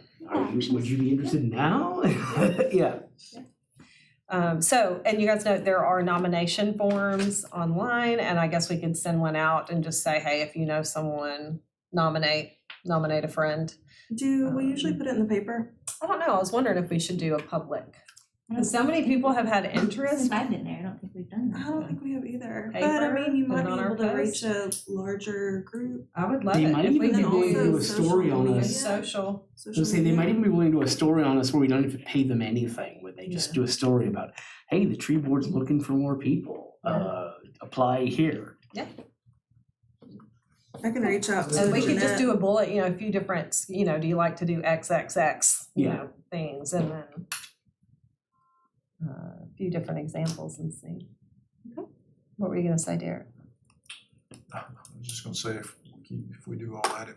would you be interested now? Yeah. So, and you guys know there are nomination forms online, and I guess we could send one out and just say, hey, if you know someone, nominate a friend. Do we usually put it in the paper? I don't know, I was wondering if we should do a public, because so many people have had interest. Since I've been there, I don't think we've done I that. don't think we have either. But I Paper, mean, you put might it be on our able to post. reach a larger group. I would love They it. might if we even be could willing to do do a story on media. us. social. Social So say they media. might even be willing to do a story on us where we don't even pay them anything, where they just do a story about, hey, the tree board's looking for more people. Apply here. I can reach out to And we could just Jeanette. do a bullet, a few different, do you like to do XXX, Yeah. things, and then. a few different examples and see. Okay. What were you gonna say, Derek? I was just gonna say, if we do all that, it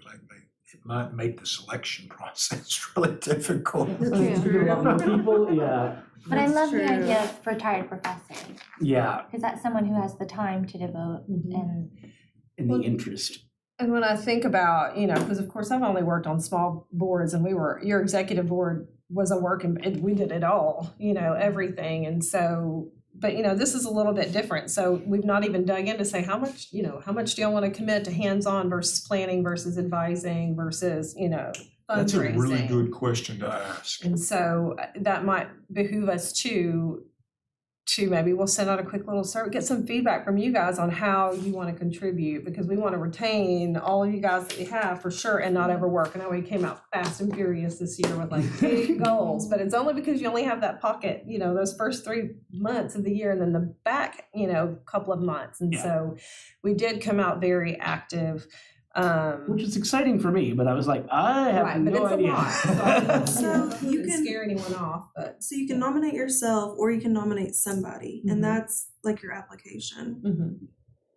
might make the selection process really difficult. People, yeah. But I That's love the true. idea of retired professor, Yeah, because that's someone who has the time to devote and and the interest. And when I think about, because of course I've only worked on small boards and your executive board was a work and we did it all, everything. And so, but this is a little bit different. So we've not even dug in to say how much do y'all want to commit to hands-on versus planning versus advising versus, fundraising. That's a really good question to ask. And so that might behoove us to maybe we'll send out a quick little survey, get some feedback from you guys on how you want to contribute, because we want to retain all of you guys that we have for sure and not overwork. And I know we came out fast and furious this year with like big goals, but it's only because you only have that pocket, those first 3 months of the year and then the back, couple of months. And so we did come out very active. Which is exciting for me, but I was like, I have Right, but no it's idea. a lot. So you you can can- scare anyone off, but So you can nominate yourself or you can nominate somebody, Mhm. and that's like your application. mhm.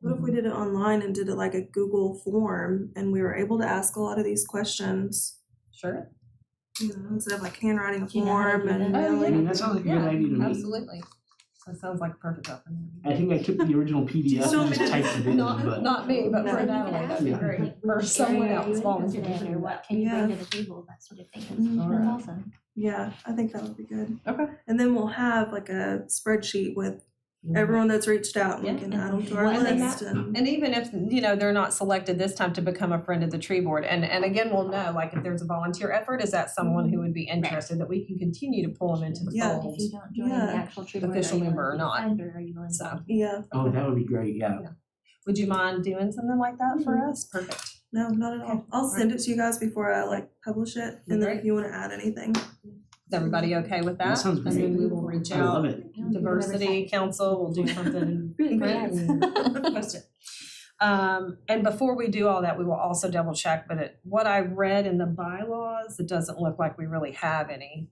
What if we did it online and did it like a Google form and we were able to ask a lot of these questions, Sure. instead of like handwriting a Do you know how to form do and that? Oh, mailing? I mean, that sounds like a good idea to me. Absolutely. That sounds like a perfect opportunity. I think I took the original PDF still and want just me to- typed it in, but. Not me, but No. for You Natalie, that'd be Yeah. great. like, Or which someone area are else you volunteer interested to in, do or what that. can you Yeah. bring to the table, that sort of thing. Mhm. That's Alright. awesome. Yeah, I think that would be good. Okay. And then we'll have like a spreadsheet with everyone that's reached out and we Yeah. can add them to our Well, and then list. And And even if, they're not selected this time to become a friend of the tree board, and again, we'll know, like, if there's a volunteer effort, is that someone who would be interested, that we can continue to pull them into the Yeah. fold? If you don't join the Yeah. actual tree board, Official are you member willing or to be a not. friend, or are you willing to So. volunteer? yeah, Oh, that would be great, yeah. Would you mind doing something like that for us? Perfect. no, not at all. I'll send it to you guys before I like publish it, and then if Great. you want to add anything. Is everybody okay with that? That sounds And then great. we will reach I love out. it. I don't think I've ever Diversity sat- Council will do something. Really great great. and post it. And before we do all that, we will also double check, but what I read in the bylaws, it doesn't look like we really have any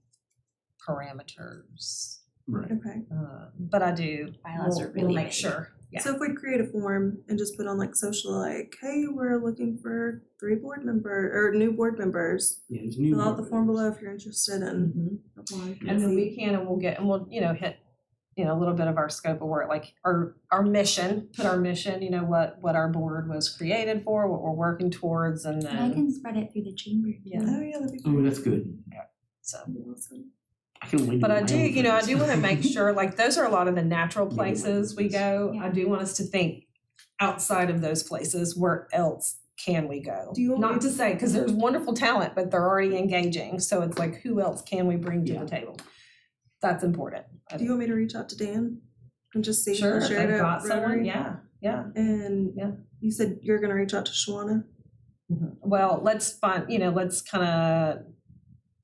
parameters. Right. Okay. But I do, Bylaws are we'll really make vague. sure. Yeah. So if we create a form and just put on like social, like, hey, we're looking for 3 board member or new board members. Yeah, it's new. Fill out the board form members. below if you're interested in Mhm. applying. And then we can, and we'll get, and we'll, hit, a little bit of our scope of work, like our mission, put our mission, what our board was created for, what we're working towards, and And I then, can spread it through the chamber. Yeah. Oh yeah, that'd be Oh, great. that's good. so. Awesome. I can wait. But I do, I do want to make sure, like, those are a lot of the natural places we go. I do want us to think outside of those places, where else can we go? Do you want me Not to say, because there's wonderful talent, but they're already engaging, so it's like, who else can we bring to Yeah. the table? That's important. Do you want me to reach out to Dan and just see Sure, if if he'll share they've it got at someone, Rotary? yeah. And Yeah. you said you're gonna reach out to Shawana? Well, let's find, let's kind of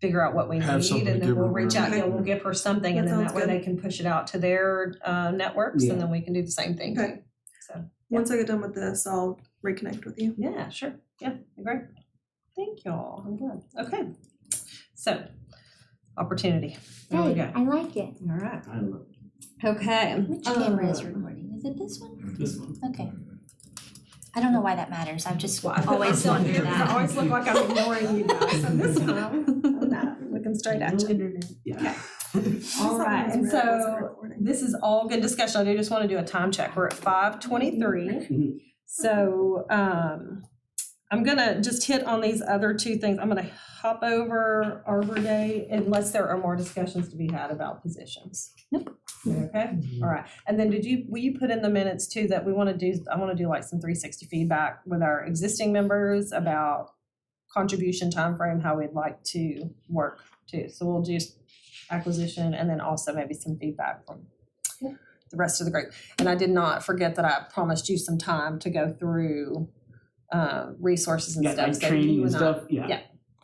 figure out what we Have need, something to and then give we'll her reach out, around. we'll give her something, That and then sounds that way good. they can push it out to their networks, Yeah. and then we can do the same thing Okay. too. So, Once I get done with this, I'll reconnect with you. yeah, sure, yeah, great. Thank y'all, I'm good. Okay, so, opportunity, there we Hey, go. I like it. All right, I love okay. Which camera is recording? Is it this one? this one. Okay. I don't know why that matters. I've just Well, I always feel wondered I that. always look like I'm ignoring you guys, so this time, I'm not looking straight at you. Yeah. All right, and Something's red, it's so recording. this is all good discussion. I do just want to do a time check. We're at 5:23. Mhm. So I'm gonna just hit on these other 2 things. I'm gonna hop over Arbor Day unless there are more discussions to be had about positions. Nope. Okay, all right. And then will you put in the minutes too that I want to do like some 360 feedback with our existing members about contribution timeframe, how we'd like to work too. So we'll do acquisition and then also maybe some feedback from the rest of the group. And I did not forget that I promised you some time to go through resources and Yeah, stuff. like So training you and I- stuff, yeah. Yeah.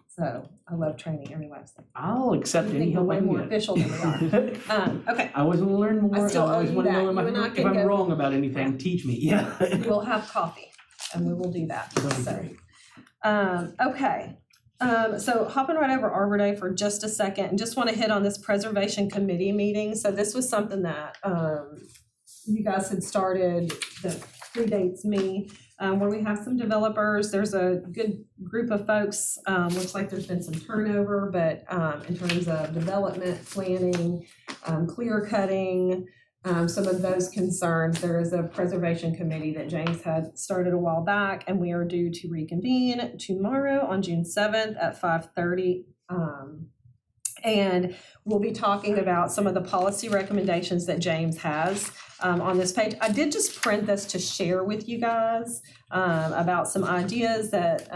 So I love training anyway. So I'll accept I any think we're help I way can more get. official than we are. Okay, I always want to learn more. I still owe always you want to that. know You and I if can I'm go- wrong about anything, teach me. Yeah. we'll have coffee and we will do that. That'd be So, great. okay. So hopping right over Arbor Day for just a second, and just want to hit on this preservation committee meeting. So this was something that you guys had started that predates me, where we have some developers. There's a good group of folks. Looks like there's been some turnover, but in terms of development, planning, clear cutting, some of those concerns, there is a preservation committee that James had started a while back, and we are due to reconvene tomorrow on June 7th at 5:30. And we'll be talking about some of the policy recommendations that James has on this page. I did just print this to share with you guys about some ideas that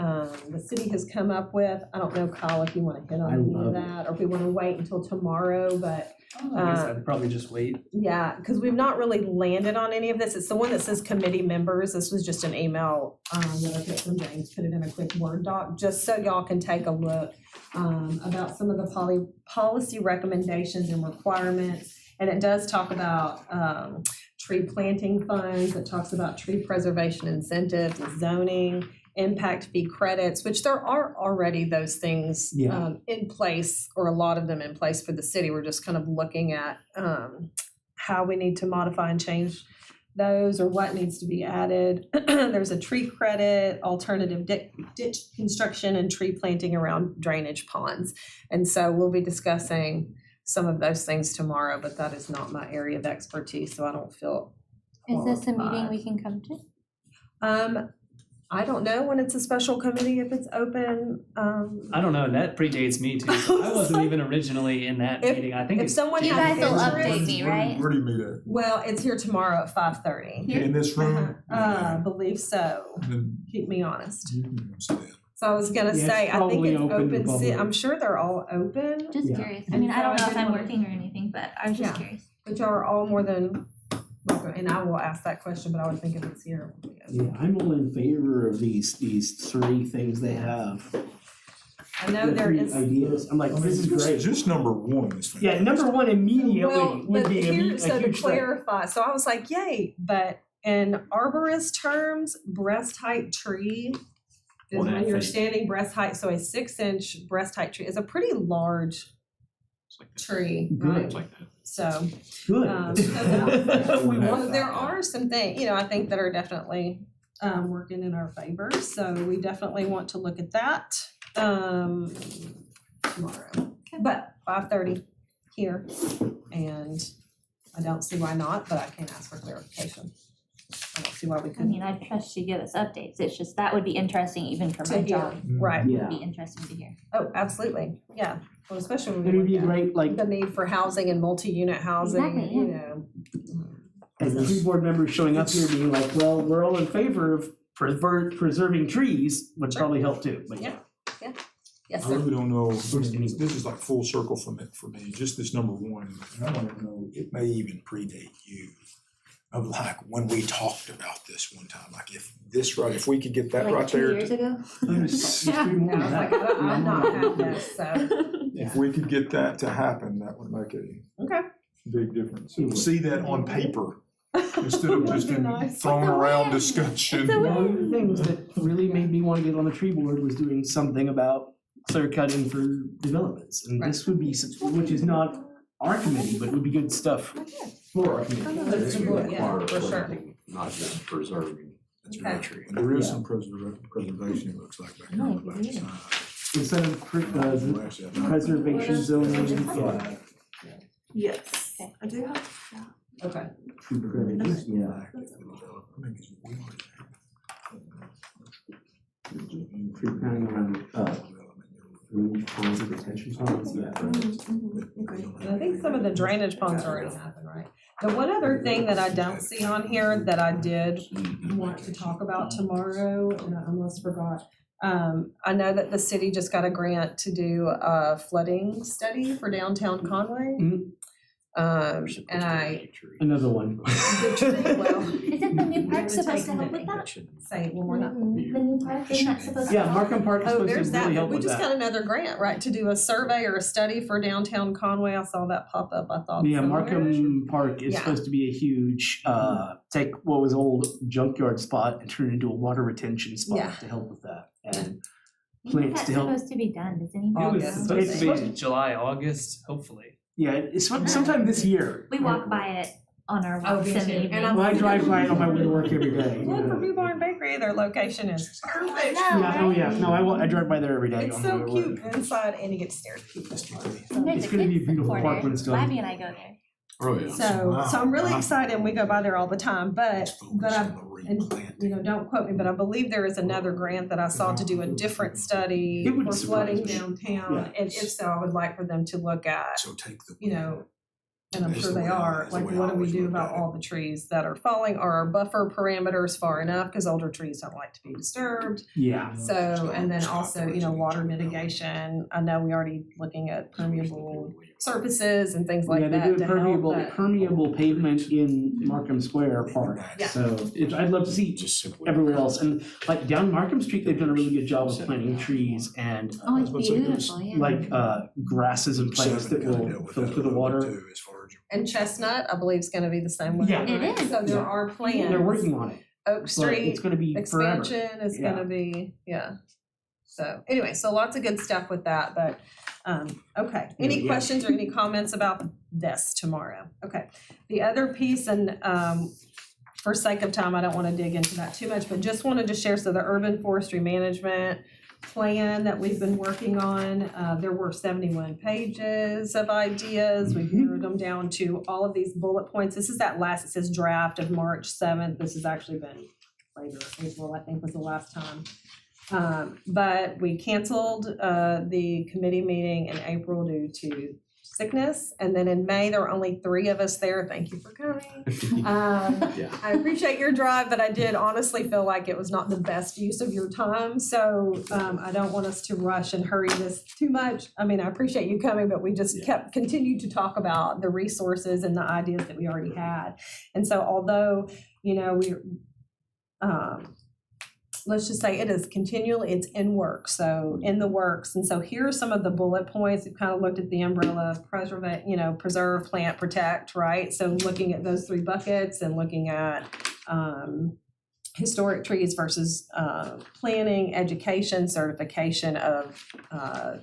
the city has come up with. I don't know, Kyle, if you want to hit on any of that, or if we want to wait until tomorrow, but I guess I'd probably just wait. yeah, because we've not really landed on any of this. It's the one that says committee members. This was just an email that I put from James, put it in a quick Word doc, just so y'all can take a look about some of the policy recommendations and requirements. And it does talk about tree planting funds. It talks about tree preservation incentives, zoning, impact fee credits, which there are already those things in place, or a lot of them in place for the city. We're just kind of looking at how we need to modify and change those, or what needs to be added. There's a tree credit, alternative ditch construction, and tree planting around drainage ponds. And so we'll be discussing some of those things tomorrow, but that is not my area of expertise, so I don't feel qualified. Is this a meeting we can come to? I don't know when it's a special committee, if it's open. I don't know, and that predates me too. I wasn't even originally in that meeting. I think If it's someone You has guys will interest- update me, right? Where do you meet at? Well, it's here tomorrow at 5:30. In this room? I believe so. Then Keep me honest. you can say that. So I was gonna Yeah, say, it's I think probably it's open to open, public. I'm sure they're all open, Just Yeah. curious. I mean, I don't know if I'm Yeah. working or anything, but I was just Yeah. curious. but y'all are all more than welcome. And I will ask that question, but I would think if it's here. it would be open. Yeah, I'm all in favor of these three things they have. I know The there three is. ideas. I'm like, this is great. Just number one is. Yeah, number one immediately Well, would but be a here, so to huge thing. clarify, so I was like, yay, but in arborist terms, breast height tree is Well, when that you're thing- standing breast height, so a 6-inch breast height tree is a pretty large tree, Good. right? It's like that. So, Good. we want want, there are some things, I think that are definitely working in our favor, so we definitely want to look at that tomorrow. But 5:30 here, and I don't see why not, but I can ask for clarification. I don't see why we I couldn't. mean, I trust you give us updates. It's just that would be interesting even for To my hear, job. right, Would Yeah, be interesting to hear. oh, absolutely, yeah, well, especially when it would we be look great, like, at the need for housing and multi-unit housing, Exactly, you yeah. know. as the three board members showing up here being like, well, we're all in favor of preserving trees would Sure. probably help too, but Yeah. Yes, I sir. really don't know, this is like full circle for me, just this number one, and I don't know, it may even predate you. Of like, when we talked about this one time, like if we could get that Like right 2 there. years ago? There's Yeah. three more I of was like, that. I've not had this, so, If we could get that to happen, that would make a okay. big difference. It would. See that on paper instead of just That'd in be nice. thrown It's a around win. discussion. It's a One of the things that really made me want to get on the tree board was doing something about clear cutting for developments. And this would be, which is not our committee, but would be good stuff for our committee. That's important, yeah, for sure. Not just preserving. That's Okay. very true. And there is some preservation, it looks like, back No, on you the can read it. backside. Instead of preservation zoning, yeah. Yes, Okay. I do have. Okay. Tree credits, yeah. Tree cutting around, drainage ponds and retention ponds, yeah. And I think some of the drainage ponds already happen, right? The one other thing that I don't see on here that I did want to talk about tomorrow, and I almost forgot. I know that the city just got a grant to do a flooding study for downtown Conway. Mhm. And I, Another one. the tree, well, Isn't the new park Gonna supposed take to help with commitment. that? say it one more time. The new park, isn't that supposed to Yeah, help? Markham Park is Oh, supposed there's to that, really help we with just that. got another grant, right, to do a survey or a study for downtown Conway. I saw that pop up, I thought. Yeah, somewhere. Markham Park is Yeah. supposed to be a huge, take what was old junkyard spot and turn it into a water retention spot Yeah. to help with that. And plants That's to help. supposed to be done, does It anybody was August. know? supposed to be July, August, hopefully. Yeah, it's sometime this year. We walk by it on our Oh, walks me in too. the evening. And Well, I drive by it on my way to work every day. Look for Blue Barn Bakery, their location is perfect. Yeah, oh yeah, no, I drive by there every day. It's on my so way to cute work. inside and you get to stare at people. There's It's a gonna be a kids beautiful corner. park when it's done. Labby and I go there. Oh, yeah. So I'm really excited and we go by there all the time, but I, and, you know, Replanting. don't quote me, but I believe there is another grant that I saw to do a different study It would for surprise flooding me. downtown. Yeah. And if so, I would like for them to look at, So take the. you know, and I'm That's sure the they way I- are, that's the like, way I what do we always do looked about at it. all the trees that are falling? Are our buffer parameters far enough? Because older trees don't like to be disturbed. Yeah, So, and then also, you know, water mitigation. I know we already looking at permeable surfaces and things yeah, like they're that doing to help, but. permeable pavement in Markham Square Park. Yeah. So I'd love to see Just simply. everywhere else. And like down Markham Street, they've done a really good job of planting trees and Oh, it's What's it, beautiful, yeah. like grasses and plants that will filter the water. And Chestnut, I believe, is gonna be the same way. Yeah. It right? is. So there Yeah. are plans. They're working on it, Oak but Street it's gonna be forever. expansion is Yeah. gonna be, yeah. So anyway, so lots of good stuff with that, but, okay. Any Yeah. questions or any comments about this tomorrow? Okay. The other piece, and, for sake of time, I don't wanna dig into that too much, but just wanted to share, so the urban forestry management plan that we've been working on, there were 71 pages of ideas. We've narrowed them down to all of these bullet points. This is that last, it says draft of March 7th. This has actually been later, April, I think was the last time. But we canceled the committee meeting in April due to sickness. And then in May, there were only 3 of us there. Thank you for coming. Yeah. I appreciate your drive, but I did honestly feel like it was not the best use of your time. So I don't want us to rush and hurry this too much. I mean, I appreciate you coming, but we just continued to talk about the resources and the ideas that we already had. And so although, you know, let's just say it is continually, it's in work, so in the works. And so here are some of the bullet points. We've kind of looked at the umbrella of preserve, plant, protect, right? So looking at those 3 buckets and looking at historic trees versus planning, education, certification of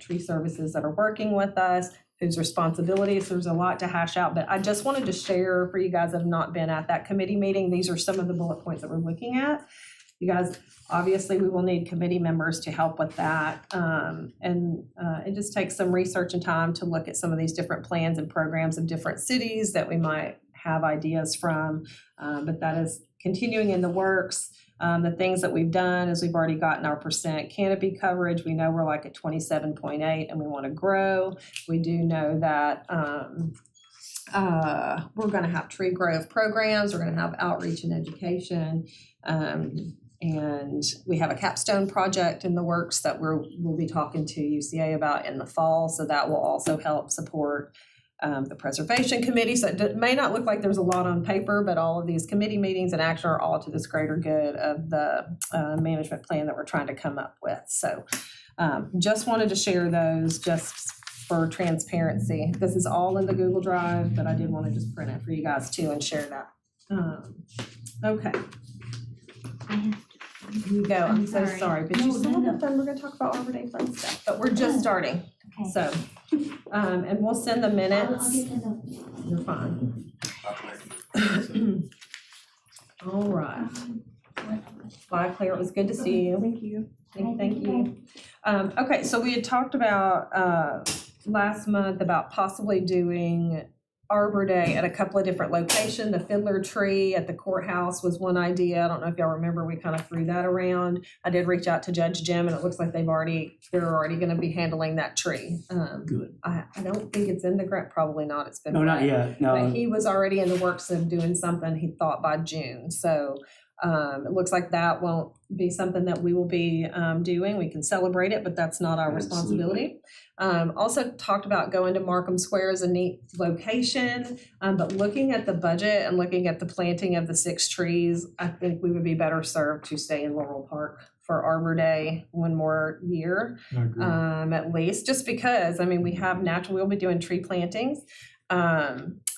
tree services that are working with us, whose responsibilities. There's a lot to hash out, but I just wanted to share for you guys that have not been at that committee meeting. These are some of the bullet points that we're looking at. You guys, obviously, we will need committee members to help with that. It just takes some research and time to look at some of these different plans and programs of different cities that we might have ideas from. But that is continuing in the works. The things that we've done is we've already gotten our percent canopy coverage. We know we're like at 27.8 and we want to grow. We do know that we're going to have tree growth programs. We're going to have outreach and education. And we have a capstone project in the works that we'll be talking to UCA about in the fall. So that will also help support the preservation committee. So it may not look like there's a lot on paper, but all of these committee meetings and action are all to this greater good of the management plan that we're trying to come up with. So just wanted to share those just for transparency. This is all in the Google Drive, but I did want to just print it for you guys too and share that. Okay. You go. I'm so sorry, but you still have fun. We're gonna talk about Arbor Day fun stuff, but we're just starting. Okay. So, and we'll send the minutes. You're fine. All right. Bye, Claire. It was good to see you. Thank you. Thank you. Okay, so we had talked about last month about possibly doing Arbor Day at a couple of different locations. The fiddler tree at the courthouse was one idea. I don't know if y'all remember, we kind of threw that around. I did reach out to Judge Jim and it looks like they're already gonna be handling that tree. Good. I don't think it's in the grant, probably not, it's been. No, not wet. yet, But no. he was already in the works of doing something, he thought by June, so it looks like that won't be something that we will be doing. We can celebrate it, but that's not our responsibility. Also talked about going to Markham Square as a neat location, but looking at the budget and looking at the planting of the 6 trees, I think we would be better served to stay in Laurel Park for Arbor Day one more year, I agree. at least, just because, I mean, we'll be doing tree plantings.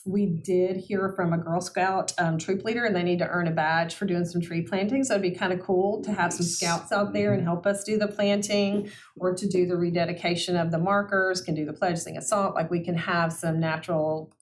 we did hear from a Girl Scout troop leader, and they need to earn a badge for doing some tree planting. So it'd be kind of cool to have some scouts out there and help us do the planting, or to do the rededication of the markers, can do the pledge, sing a song. Like, we can have some natural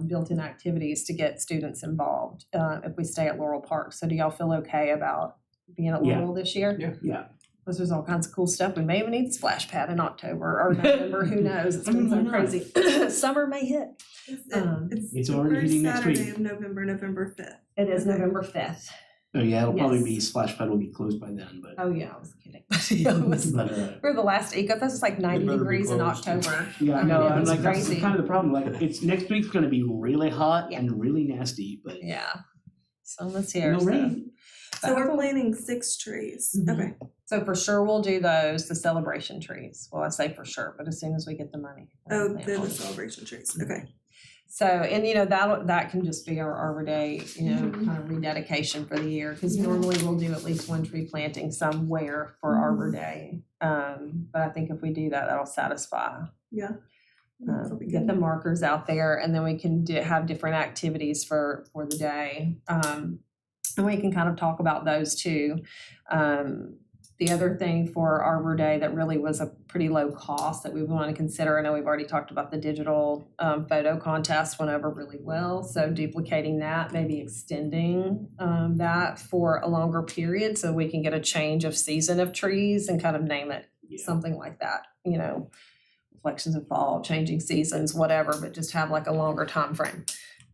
built-in activities to get students involved if we stay at Laurel Park. So do y'all feel okay about being at Laurel this year? Yeah. Because there's all kinds of cool stuff. We may even need the splash pad in October or November, who knows? It's been so crazy. Summer may hit. It's already the first hitting next Saturday week. of November 5th. It is November 5th. Oh, yeah, it'll probably Yes. be, splash pad will be closed by then, but. Oh, yeah, I was kidding. It was, we're the last eco fest. It's like 90 better be degrees in closed. October. Yeah, I mean, no, it I'm was like, that's crazy. kind of the problem, like, it's, next week's gonna be really hot Yeah. and really nasty, but Yeah. So let's hear. no rain. So we're planting 6 trees. Mhm. Okay. So for sure, we'll do those, the celebration trees. Well, I say for sure, but as soon as we get the money. Oh, we'll they're plan the on it. celebration trees. Okay. So, and that can just be our Arbor Day, Mhm. kind of rededication for the year, because Yeah. normally we'll do at least one tree planting somewhere for Mhm. Arbor Day. But I think if we do that, that'll satisfy. Yeah. That'll be Get good. the markers out there, and then we can have different activities for the day. And we can kind of talk about those too. The other thing for Arbor Day that really was a pretty low cost that we want to consider, I know we've already talked about the digital photo contest went over really well. So duplicating that, maybe extending that for a longer period so we can get a change of season of trees and kind of name it something like that, reflections of fall, changing seasons, whatever, but just have like a longer time frame.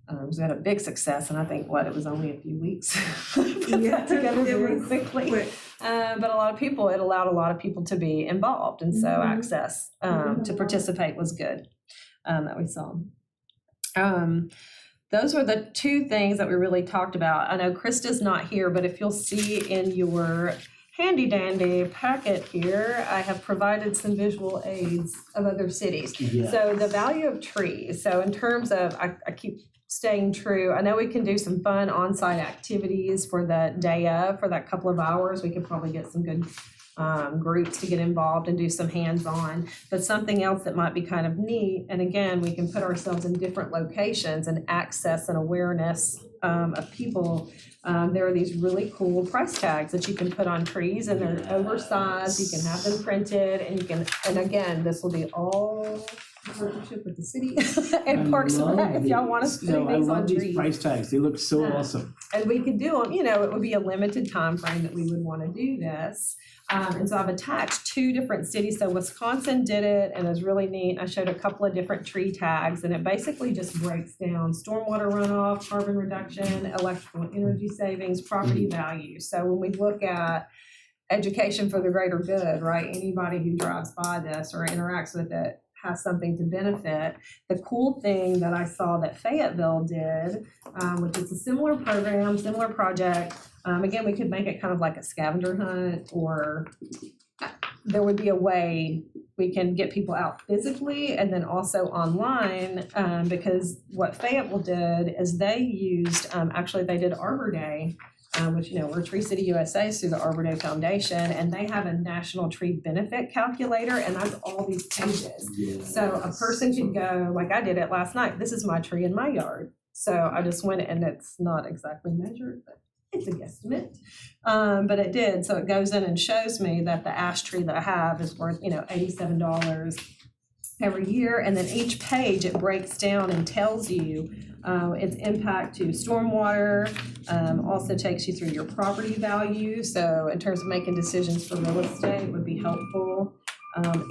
So we had a big success, and I think it was only a few weeks. Put that together it very was quickly. quick. But it allowed a lot of people to be involved, and so Mhm. access to participate was good that we saw. Those were the 2 things that we really talked about. I know Krista's not here, but if you'll see in your handy dandy packet here, I have provided some visual aids of other cities. Yeah. So the value of trees. So in terms of, I keep staying true. I know we can do some fun on-site activities for the day of, for that couple of hours. We could probably get some good groups to get involved and do some hands-on. But something else that might be kind of neat, and again, we can put ourselves in different locations and access and awareness of people. There are these really cool price tags that you can put on trees, and they're oversized. You can have them printed, and again, this will be all partnership with the city and Parks and Rec, if y'all want us to do I these love on these trees. price tags, they look so awesome. And we could do them, it would be a limited time frame that we would want to do this. And so I've attached 2 different cities. So Wisconsin did it, and it was really neat. I showed a couple of different tree tags, and it basically just breaks down stormwater runoff, carbon reduction, electrical energy savings, property value. So when we look at education for the greater good, right? Anybody who drives by this or interacts with it has something to benefit. The cool thing that I saw that Fayetteville did, which is a similar program, similar project. Again, we could make it kind of like a scavenger hunt, or there would be a way we can get people out physically and then also online, because what Fayetteville did is they used, actually they did Arbor Day, which, we're Tree City USA through the Arbor Day Foundation, and they have a national tree benefit calculator, and that's all these pages. Yes. So a person could go, like I did it last night, this is my tree in my yard. So I just went, and it's not exactly measured, but it's a guesstimate. But it did, so it goes in and shows me that the ash tree that I have is worth, $87 every year, and then each page it breaks down and tells you its impact to stormwater, also takes you through your property value. So in terms of making decisions for real estate would be helpful.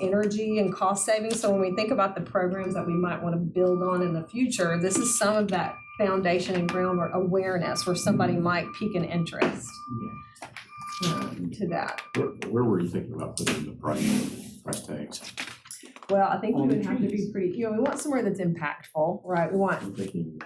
Energy and cost savings. So when we think about the programs that we might want to build on in the future, this is some of that foundation and groundwork awareness where somebody might pique an interest to that. Where were you thinking about putting the price tags? Well, I think we On the would have to be trees. pretty, we want somewhere that's impactful, right? We want, I'm thinking,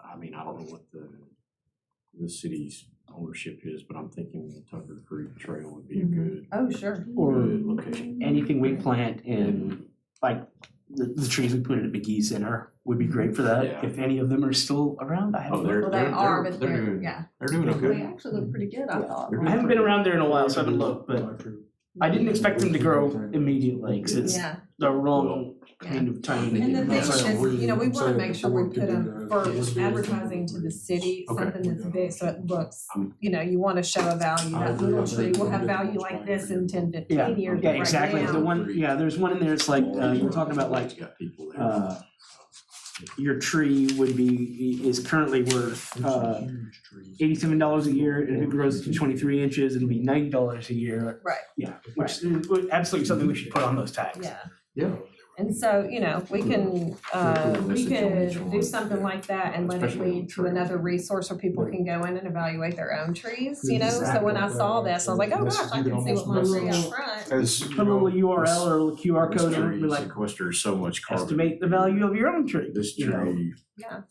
I mean, I don't know what the city's ownership is, but I'm thinking the Tucker Creek Trail would be a good, oh, sure. Or good location. anything we plant in, like, the trees we put at McGee Center would be great for that, Yeah. if any of them are still around. I Oh, haven't they're- Well, they are, but they're, doing- yeah. They're doing They okay. actually look pretty good, I thought. They're I haven't been around there in a while, so I haven't looked, but I didn't expect them to grow immediately, because it's Yeah, the wrong kind of timing. And the thing That's is, what you know, we I'm wanna saying, make sure the we board put can them do for that. advertising to the city, Okay. something that's big, so it looks, Um, you know, you wanna show a value, I that agree. little I tree think will we'll have get value those like right this in 10, 15 Yeah, years, yeah, but right exactly. now- The one, yeah, there's one in there, it's like, you were talking about like, Got people there. your tree is currently worth, Huge trees. $87 a year, and if it grows to 23 inches, it'll be $90 a year. Right. Yeah, which is absolutely something we should put on those tags. Yeah. Yeah. And so, you know, we can, we Message on could do each something one, like that and let it especially on lead to trees. another resource where people can go in and evaluate their own trees, you know? So when I saw this, I was like, oh gosh, I can see what my tree out front. As, Put a little URL or a little QR This code in it, tree be like, sequesters so much carbon. estimate the value of your own tree. This you know? tree. Yeah.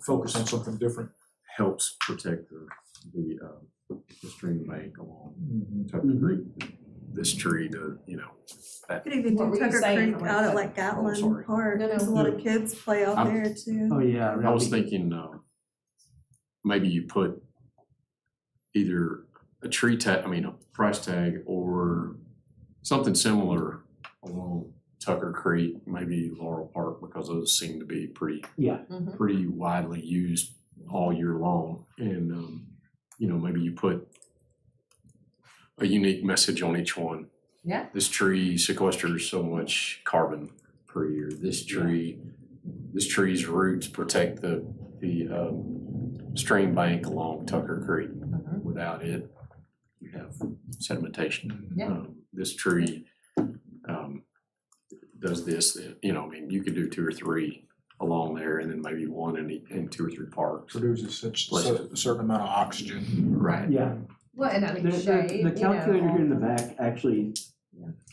focus on something different. Helps protect the stream bank along Tucker Mhm. Creek. This tree does, you know, You could even What do were you Tucker saying, Creek out at like sorry. Gatlin Park, No, no. there's a lot of kids play out I'm- there too. Oh, yeah. I was really. thinking, maybe you put either a tree tag, a price tag or something similar along Tucker Creek, maybe Laurel Park, because those seem to be pretty widely used all year long. And, maybe you put a unique message on each one. Yeah. This tree sequesters so much carbon per year. This tree's roots protect the stream bank along Tucker Creek. Without it, you have sedimentation. Yeah. This tree does this, you could do 2 or 3 along there and then maybe one in 2 or 3 parks. Produces a certain amount of oxygen. Right. Yeah. Well, and I think The shade, you know, calculator here in the all- back actually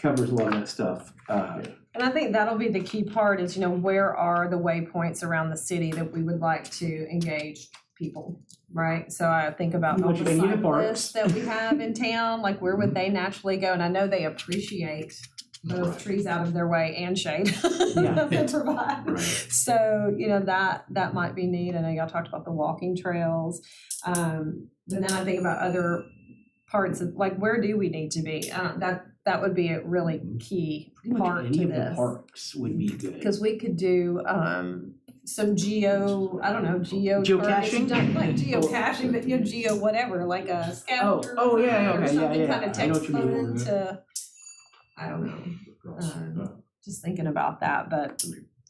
covers a lot of that stuff. And I think that'll be the key part is, you know, where are the waypoints around the city that we would like to engage people, right? So I think about all Which the any of the cyclists that we have in town, like where would they naturally go? And I know they appreciate those Right. trees out of their way and shade Yeah. that they provide. Right. So, you know, that might be neat. I know y'all talked about the walking trails. And then I think about other parts of, like, where do we need to be? That would be a really key Pretty much part any to of the this. parks would be good. Because we could do some geo Geocaching? like geocaching, but geo whatever, like a scavenger. Oh, yeah, hunt or okay, yeah, something yeah, kind of I know text what you mean. fun to, I don't know, just thinking about that, but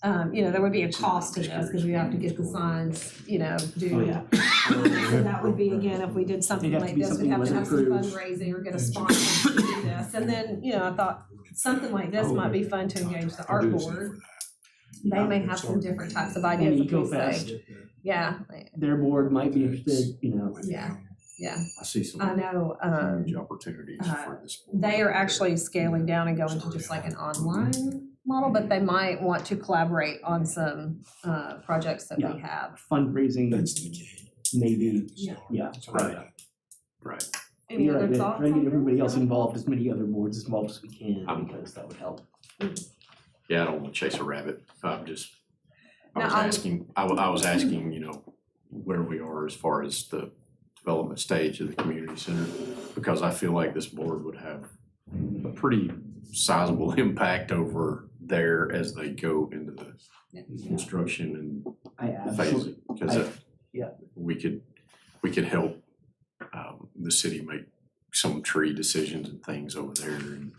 there would be a cost to this because we have to get the signs, do. Oh, yeah. So that would be, again, if we did something It'd have to like be this, something we'd have to that have was some approved. fundraising or get a sponsor to do this. And then, I thought something like this might be fun to engage the art board. They may have some different types of ideas And if we EcoFest, say, yeah, their board might be interested, yeah, I see some I know, huge opportunities for this. they are actually scaling down and going to just like an online model, but they might want to collaborate on some projects that we have. fundraising, That's the key. maybe, Yeah. yeah. Right. Right. Any You're other right, thoughts? try to on get everybody this? else involved, as many other boards involved as we can, Um, because that would help. Yeah, I don't want to chase a rabbit. I No, was I- asking, I was asking, where we are as far as the development stage of the community center, because I feel like this board would have a pretty sizable impact over there as they go into the construction I and absolutely, phase, because yeah. we could help the city make some tree decisions and things over there, and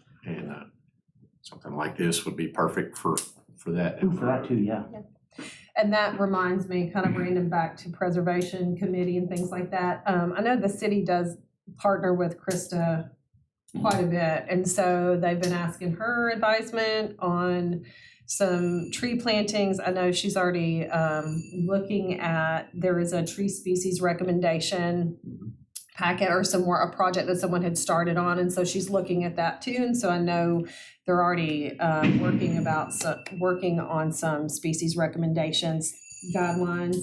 something like this would be perfect for that. Ooh, for that too, yeah. And that reminds me, kind of random back to preservation committee and things like that. I know the city does partner with Krista quite a bit. And so they've been asking her advisement on some tree plantings. I know she's already looking at, there is a tree species recommendation packet or a project that someone had started on. And so she's looking at that too. And so I know they're already working on some species recommendations, guidelines,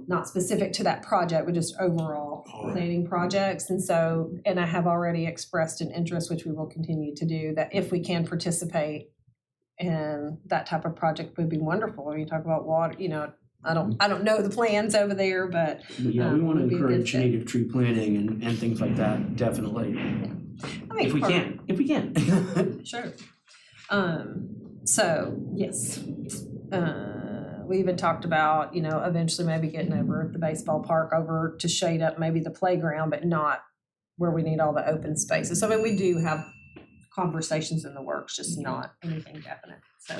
not specific to that project, but just overall planting projects. And I have already expressed an interest, which we will continue to do, that if we can participate in that type of project would be wonderful. When you talk about water, I don't know the plans over there, but But yeah, we want to would be a good encourage fit. native tree planting and things like that, definitely. I think If we can. Sure. So, yes. We even talked about, eventually maybe getting over the baseball park over to shade up maybe the playground, but not where we need all the open spaces. So, I mean, we do have conversations in the works, just not anything definite. So,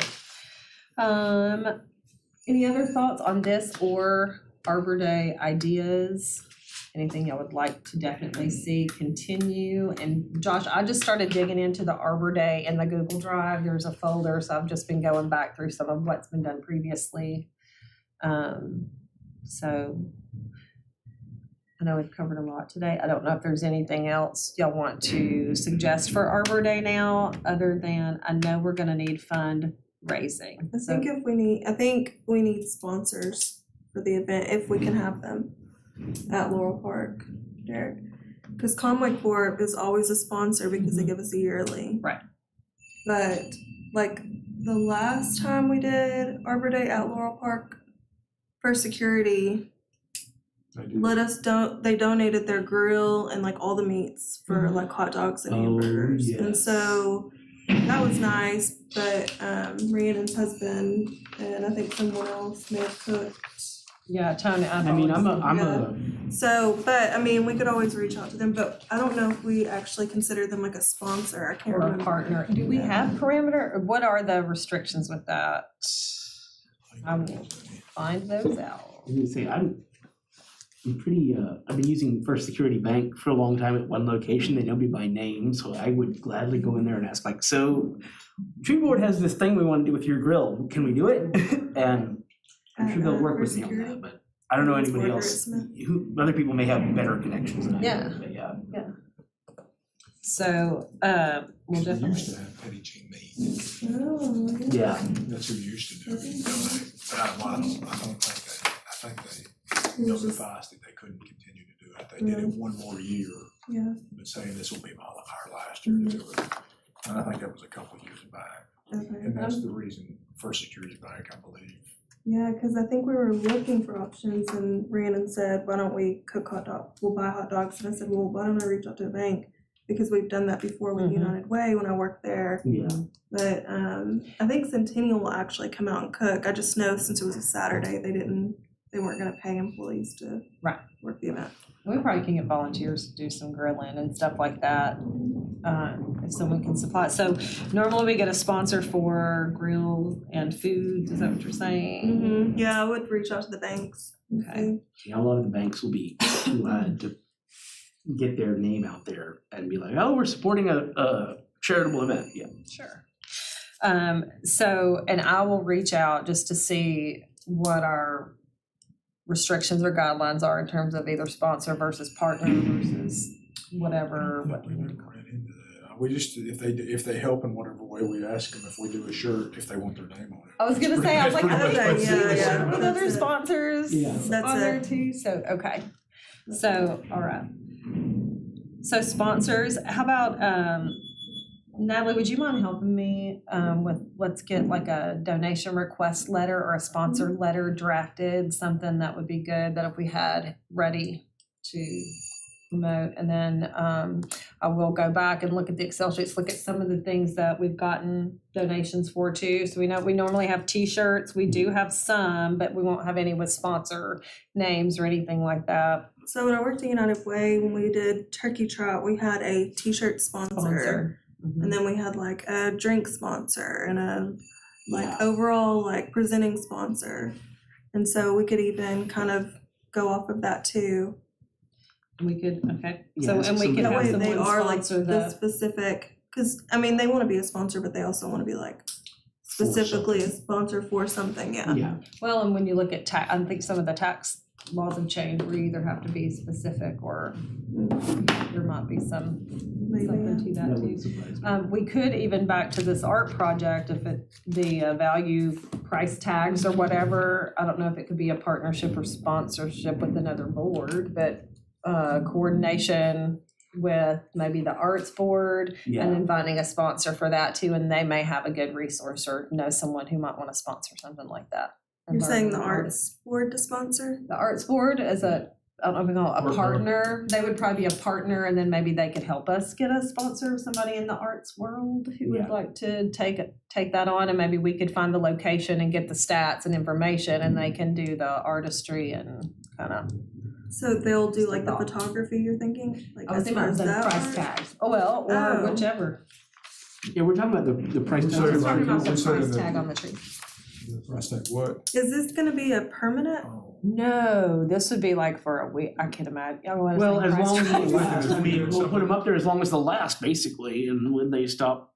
any other thoughts on this or Arbor Day ideas? Anything y'all would like to definitely see continue? And Josh, I just started digging into the Arbor Day in the Google Drive. There's a folder, so I've just been going back through some of what's been done previously. So I know we've covered a lot today. I don't know if there's anything else y'all want to suggest for Arbor Day now, other than I know we're gonna need fundraising. I think we need sponsors for the event if we can have them at Laurel Park, Derek. Because Conway Corp is always a sponsor because they give us a yearly. Right. But like the last time we did Arbor Day at Laurel Park for security, they donated their grill and like all the meats for like hot dogs and hamburgers. Yes. And so that was nice, but Rhiannon's husband and I think someone else may have cooked. Yeah, Tony. So, but I mean, we could always reach out to them, but I don't know if we actually consider them like a sponsor. I can't or a remember. partner. Do we have parameter? Or what are the restrictions with that? I will find those out. I was gonna say, I'm pretty, I've been using First Security Bank for a long time at one location. They know me by name, so I would gladly go in there and ask like, so Tree Board has this thing we want to do with your grill. Can we do it? And I'm sure they'll work with me on that, but I don't know anybody else. Other people may have better connections than I do, but yeah. So, we'll We definitely. used to have Petty Jean meat. Oh, Yeah. That's who used to do it. But I think they notified us that they couldn't continue to do it. They did it one more year. Yeah. But saying this will be our last year to do it. And I think that was a couple of years back. Okay. And that's the reason First Security Bank, I believe. Yeah, because I think we were looking for options and Rhiannon said, why don't we cook hot dogs? We'll buy hot dogs. And I said, well, why don't I reach out to the bank? Because we've done that before with United Way when I worked there. Yeah. But I think Centennial will actually come out and cook. I just know since it was a Saturday, they weren't gonna pay employees to work the event. We probably can get volunteers to do some grilling and stuff like that, if someone can supply. So normally we get a sponsor for grill and foods, is that what you're saying? Yeah, I would reach out to the banks. Okay. Yeah, a lot of the banks will be glad to get their name out there and be like, oh, we're supporting a charitable event. Yeah. Sure. So, and I will reach out just to see what our restrictions or guidelines are in terms of either sponsor versus partner versus whatever. We never ran into that. We just, if they help in whatever way we ask them, if we do a shirt, if they want their name on it. I was gonna say, I was like, That's pretty much okay, what's yeah. in it. with other sponsors Yeah. That's on there it. too, so, okay. So, all right. So sponsors, how about, Natalie, would you mind helping me let's get like a donation request letter or a sponsor letter drafted, something that would be good that if we had ready to promote. And then I will go back and look at the Excel sheets, look at some of the things that we've gotten donations for too. So we know we normally have t-shirts, we do have some, but we won't have any with sponsor names or anything like that. So when I worked at United Way, when we did Turkey Trot, we had a t-shirt sponsor. And then we had like a drink sponsor and a overall like presenting sponsor. And so we could even kind of go off of that too. We could, okay. Yeah, So, and we could That have way they someone are like sponsor the the, specific, because I mean, they want to be a sponsor, but they also want to be like specifically a sponsor for something, yeah. Yeah. well, and when you look at tax, I think some of the tax laws have changed where you either have to be specific or there might be something to that That too. wouldn't surprise me. We could even back to this art project, if the value price tags or whatever, I don't know if it could be a partnership or sponsorship with another board, but coordination with maybe the arts board Yeah. and then finding a sponsor for that too, and they may have a good resource or know someone who might want to sponsor something like that. You're saying the arts board to sponsor? The arts board is I don't know if we call it a Partner. partner. They would probably be a partner, and then maybe they could help us get a sponsor, somebody in the arts world who would Yeah. like to take that on, and maybe we could find the location and get the stats and information, and they can do the artistry and kind of. So they'll do like the Thought. photography you're thinking? Like I was as thinking far it was as the that price part? tags. Oh well, or Oh. whichever. Yeah, we're talking about the price We tag. said I was like- talking about the we said price that- tag on the tree. Price tag what? Is this gonna be a permanent? No, this would be like for a week. I can imagine. I wanna Well, say as price long as tag. they last, I mean, we'll put them up there as long as they'll last, basically, and when they stop.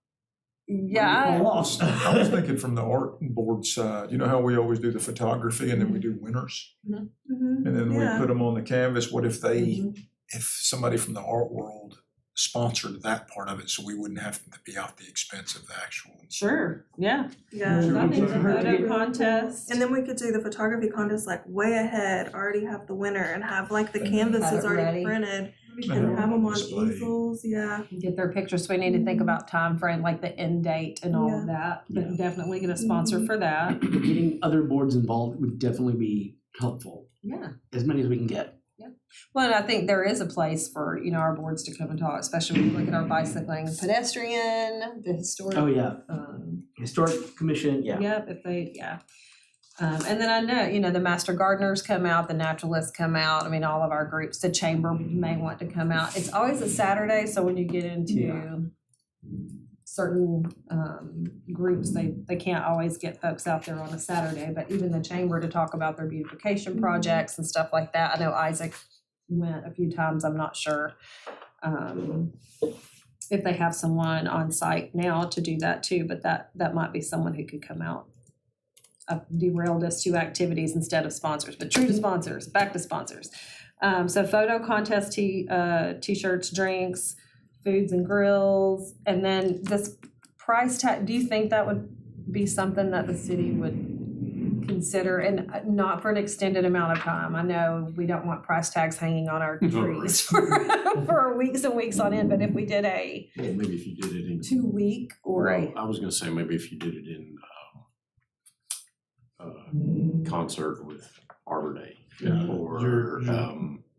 Yeah. fall off. I was thinking from the art board side, you know how we always do the photography and then we do winners? Mhm. And then we Yeah. put them on the canvas, what if Mm-hmm. if somebody from the art world sponsored that part of it, so we wouldn't have to be out the expense of the actual. Sure. Yeah. Yeah. Sure. I think the Hurt to photo get- contest. And then we could do the photography contest like way ahead, already have the winner and have like the Have canvases it already ready. printed And and have them on display. easels, yeah. Get their pictures. So we need to think about time frame, like the end date and all of that. But Yeah. definitely get a sponsor for that. Getting other boards involved would definitely be helpful, Yeah. as many as we can get. Well, and I think there is a place for, our boards to come and talk, especially when you look at our bicycling and pedestrian, the historic. Oh, yeah, um, historic commission, yeah. Yep, and then I know, the master gardeners come out, the naturalists come out, I mean, all of our groups, the chamber may want to come out. It's always a Saturday, so when you get into Yeah. certain groups, they can't always get folks out there on a Saturday, but even the chamber to talk about their beautification projects and stuff like that. I know Isaac went a few times, I'm not sure if they have someone on site now to do that too, but that might be someone who could come out. I've derailed us to activities instead of sponsors, but true to sponsors, back to sponsors. So photo contest, t-shirts, drinks, foods and grills, and then this price tag, do you think that would be something that the city would consider, and not for an extended amount of time? I know we don't want price tags hanging on our trees for weeks and weeks on end, but if we did a Well, maybe if you did it in. 2-week or a, Well, I was gonna say maybe if you did it in concert with Arbor Day Yeah. or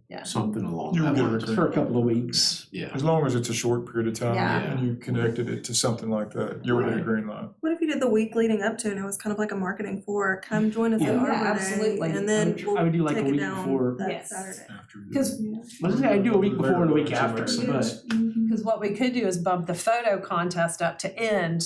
Yeah. something along You'll that get a lines. For a couple of weeks. Yeah. As long as it's a short period of time Yeah. and you connected it to something like that, you'll get a Right. green light. What if you did the week leading up to and it was kind of like a marketing for come join us at Yeah. Arbor Yeah, Day, absolutely. and I then would- we'll I would do like a take it week down before. that Yes. Saturday. After the- because Yeah. I was gonna say, I'd do a week before and a week after, but Because what we could do is bump the photo contest up to end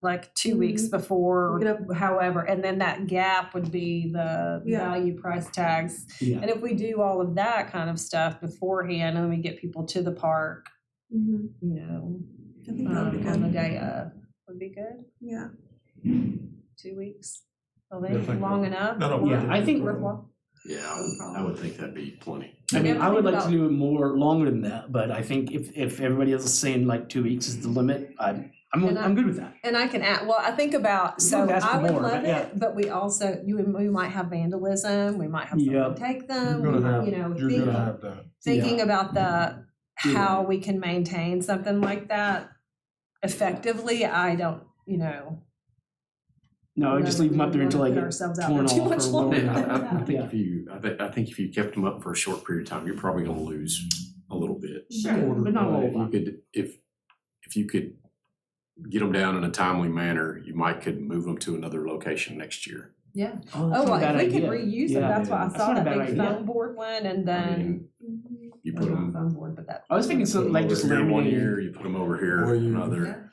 like 2 weeks before, We could have- however, and then that gap would be the Yeah. value price tags. yeah. And if we do all of that kind of stuff beforehand and then we get people to the park, Mhm. I I think that would be on the good, day of, would be good, yeah. 2 weeks. Well, I they think long that- enough. I don't Yeah, I think- Worthwhile. Yeah, I would think that'd be plenty. I mean, Yeah, I would think like to about- do it more, longer than that, but I think if everybody else is saying like 2 weeks is the limit, I'm good with that. And I can add, well, I think about, so Don't ask for I would more, love but yeah. it, but we also, we might have vandalism, we might have someone Yep. take You're them, gonna have, thinking- you're gonna have that. thinking about Yeah. how we can maintain something like that effectively, I don't, No, I just leave them up there until I put get ourselves out torn there too off much or longer. whatever. I think Yeah. I think if you kept them up for a short period of time, you're probably gonna lose a little bit. Sure, but not a whole If you lot. could, if you could get them down in a timely manner, you might could move them to another location next year. Yeah. that's Oh, not a well, bad if we could idea. reuse them, Yeah. that's why I That's saw not a that bad big idea. foam board one, and I then, mean, you or put not them foam board, but that. I was thinking something like just over here one laminating. year, you put them over here Well, you- another.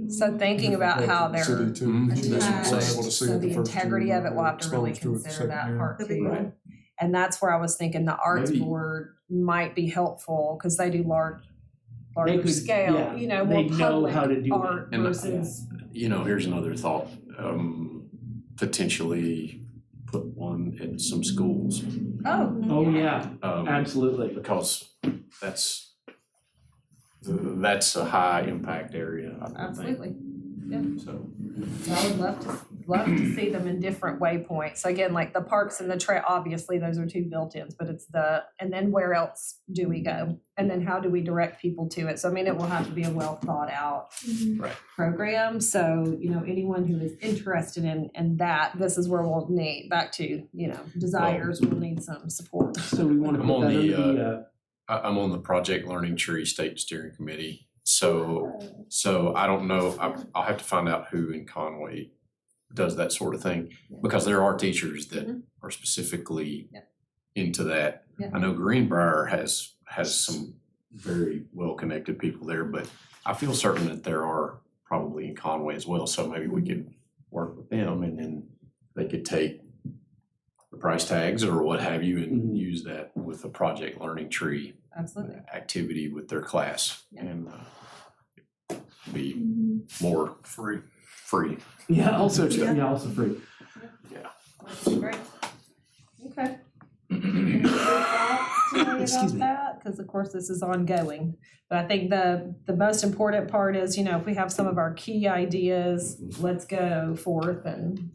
So thinking about how they're City too. Mhm. That's what I was able to see so it the first integrity year, of it, we'll have to really exposed to it the consider that second year. part That'd be too. great. And that's where I was thinking the arts Maybe- board might be helpful, because they do larger could- scale, yeah, more they know public how to do it. art And, versus. You know, here's another thought, potentially put one in some schools. Oh, Oh, yeah, um, absolutely. Because that's a high impact area, I would think. absolutely. So, I would love to see them in different waypoints. So again, like the parks and the trail, obviously those are two built-ins, but it's and then where else do we go? And then how do we direct people to it? So I mean, it will have to be a well thought out Right. program. So, anyone who is interested in that, this is where we'll need, back to, desires, we'll need some support. So we want to I'm put on that the, under the, I'm on the Project Learning Tree State Steering Committee. So I don't know, I'll have to find out who in Conway does that sort of thing, because there are teachers that are specifically into that. Yeah. I know Greenbrier has some very well-connected people there, but I feel certain that there are probably in Conway as well, so maybe we could work with them, and then they could take the price tags or what have you and use that with the Project Learning Tree Absolutely. activity with their class, Yeah. and be more free. also free. Great. Okay. Any other thoughts today Excuse about me. that? Because of course this is ongoing. But I think the most important part is, if we have some of our key ideas, let's go forth and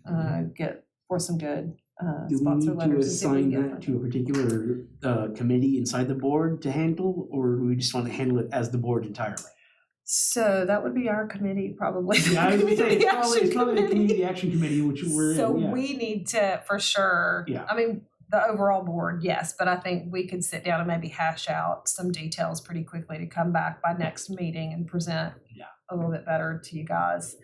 get for some good Do we sponsor need to letters. And see what we assign can get that from to a particular committee inside the board to handle, or do we just want to handle it as the board entirely? So that would be our committee, probably. Yeah, I was gonna say, it's probably the Committee. community action committee, which we're So in, yeah. we need to, for sure. Yeah. I mean, the overall board, yes, but I think we could sit down and maybe hash out some details pretty quickly to come back by next meeting and present a little bit better to you guys.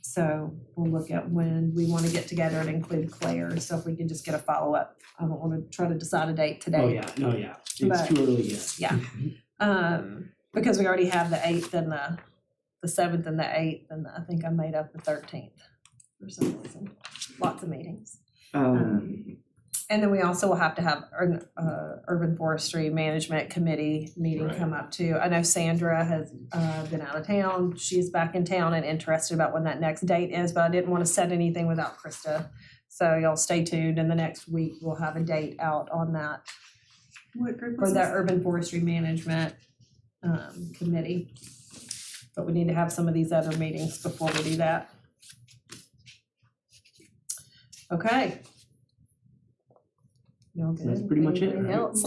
So we'll look at when we want to get together and include Claire. So if we can just get a follow-up, I don't want to try to decide a date today. Oh, yeah, no, yeah, it's But- too early yet. Yeah. Because we already have the 8th and the 7th and the 8th, and I think I made up the 13th for some reason. Lots of meetings. And then we also will have to have an Urban Forestry Management Committee meeting Right. come up too. I know Sandra has been out of town. She's back in town and interested about when that next date is, but I didn't want to set anything without Krista. So y'all stay tuned, and the next week we'll have a date out on that What group for is the this? Urban Forestry Management Committee. But we need to have some of these other meetings before we do that. Okay. Y'all good? That's pretty much it, Anything right? else?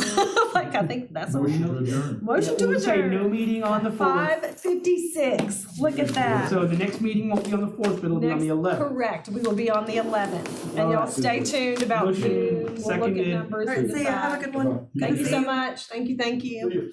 Like, I think that's a Motion to adjourn. motion to We'll say no adjourn. meeting on the 4th. 5:56. Look at that. So the next meeting won't be on the 4th, but it'll be on the 11th. Correct. We will be on the 11th. And y'all Alright. stay tuned about Motion who. We'll look at seconded. numbers All and right, see ya, have a decide. good one. Thank you See so you. much. Thank you.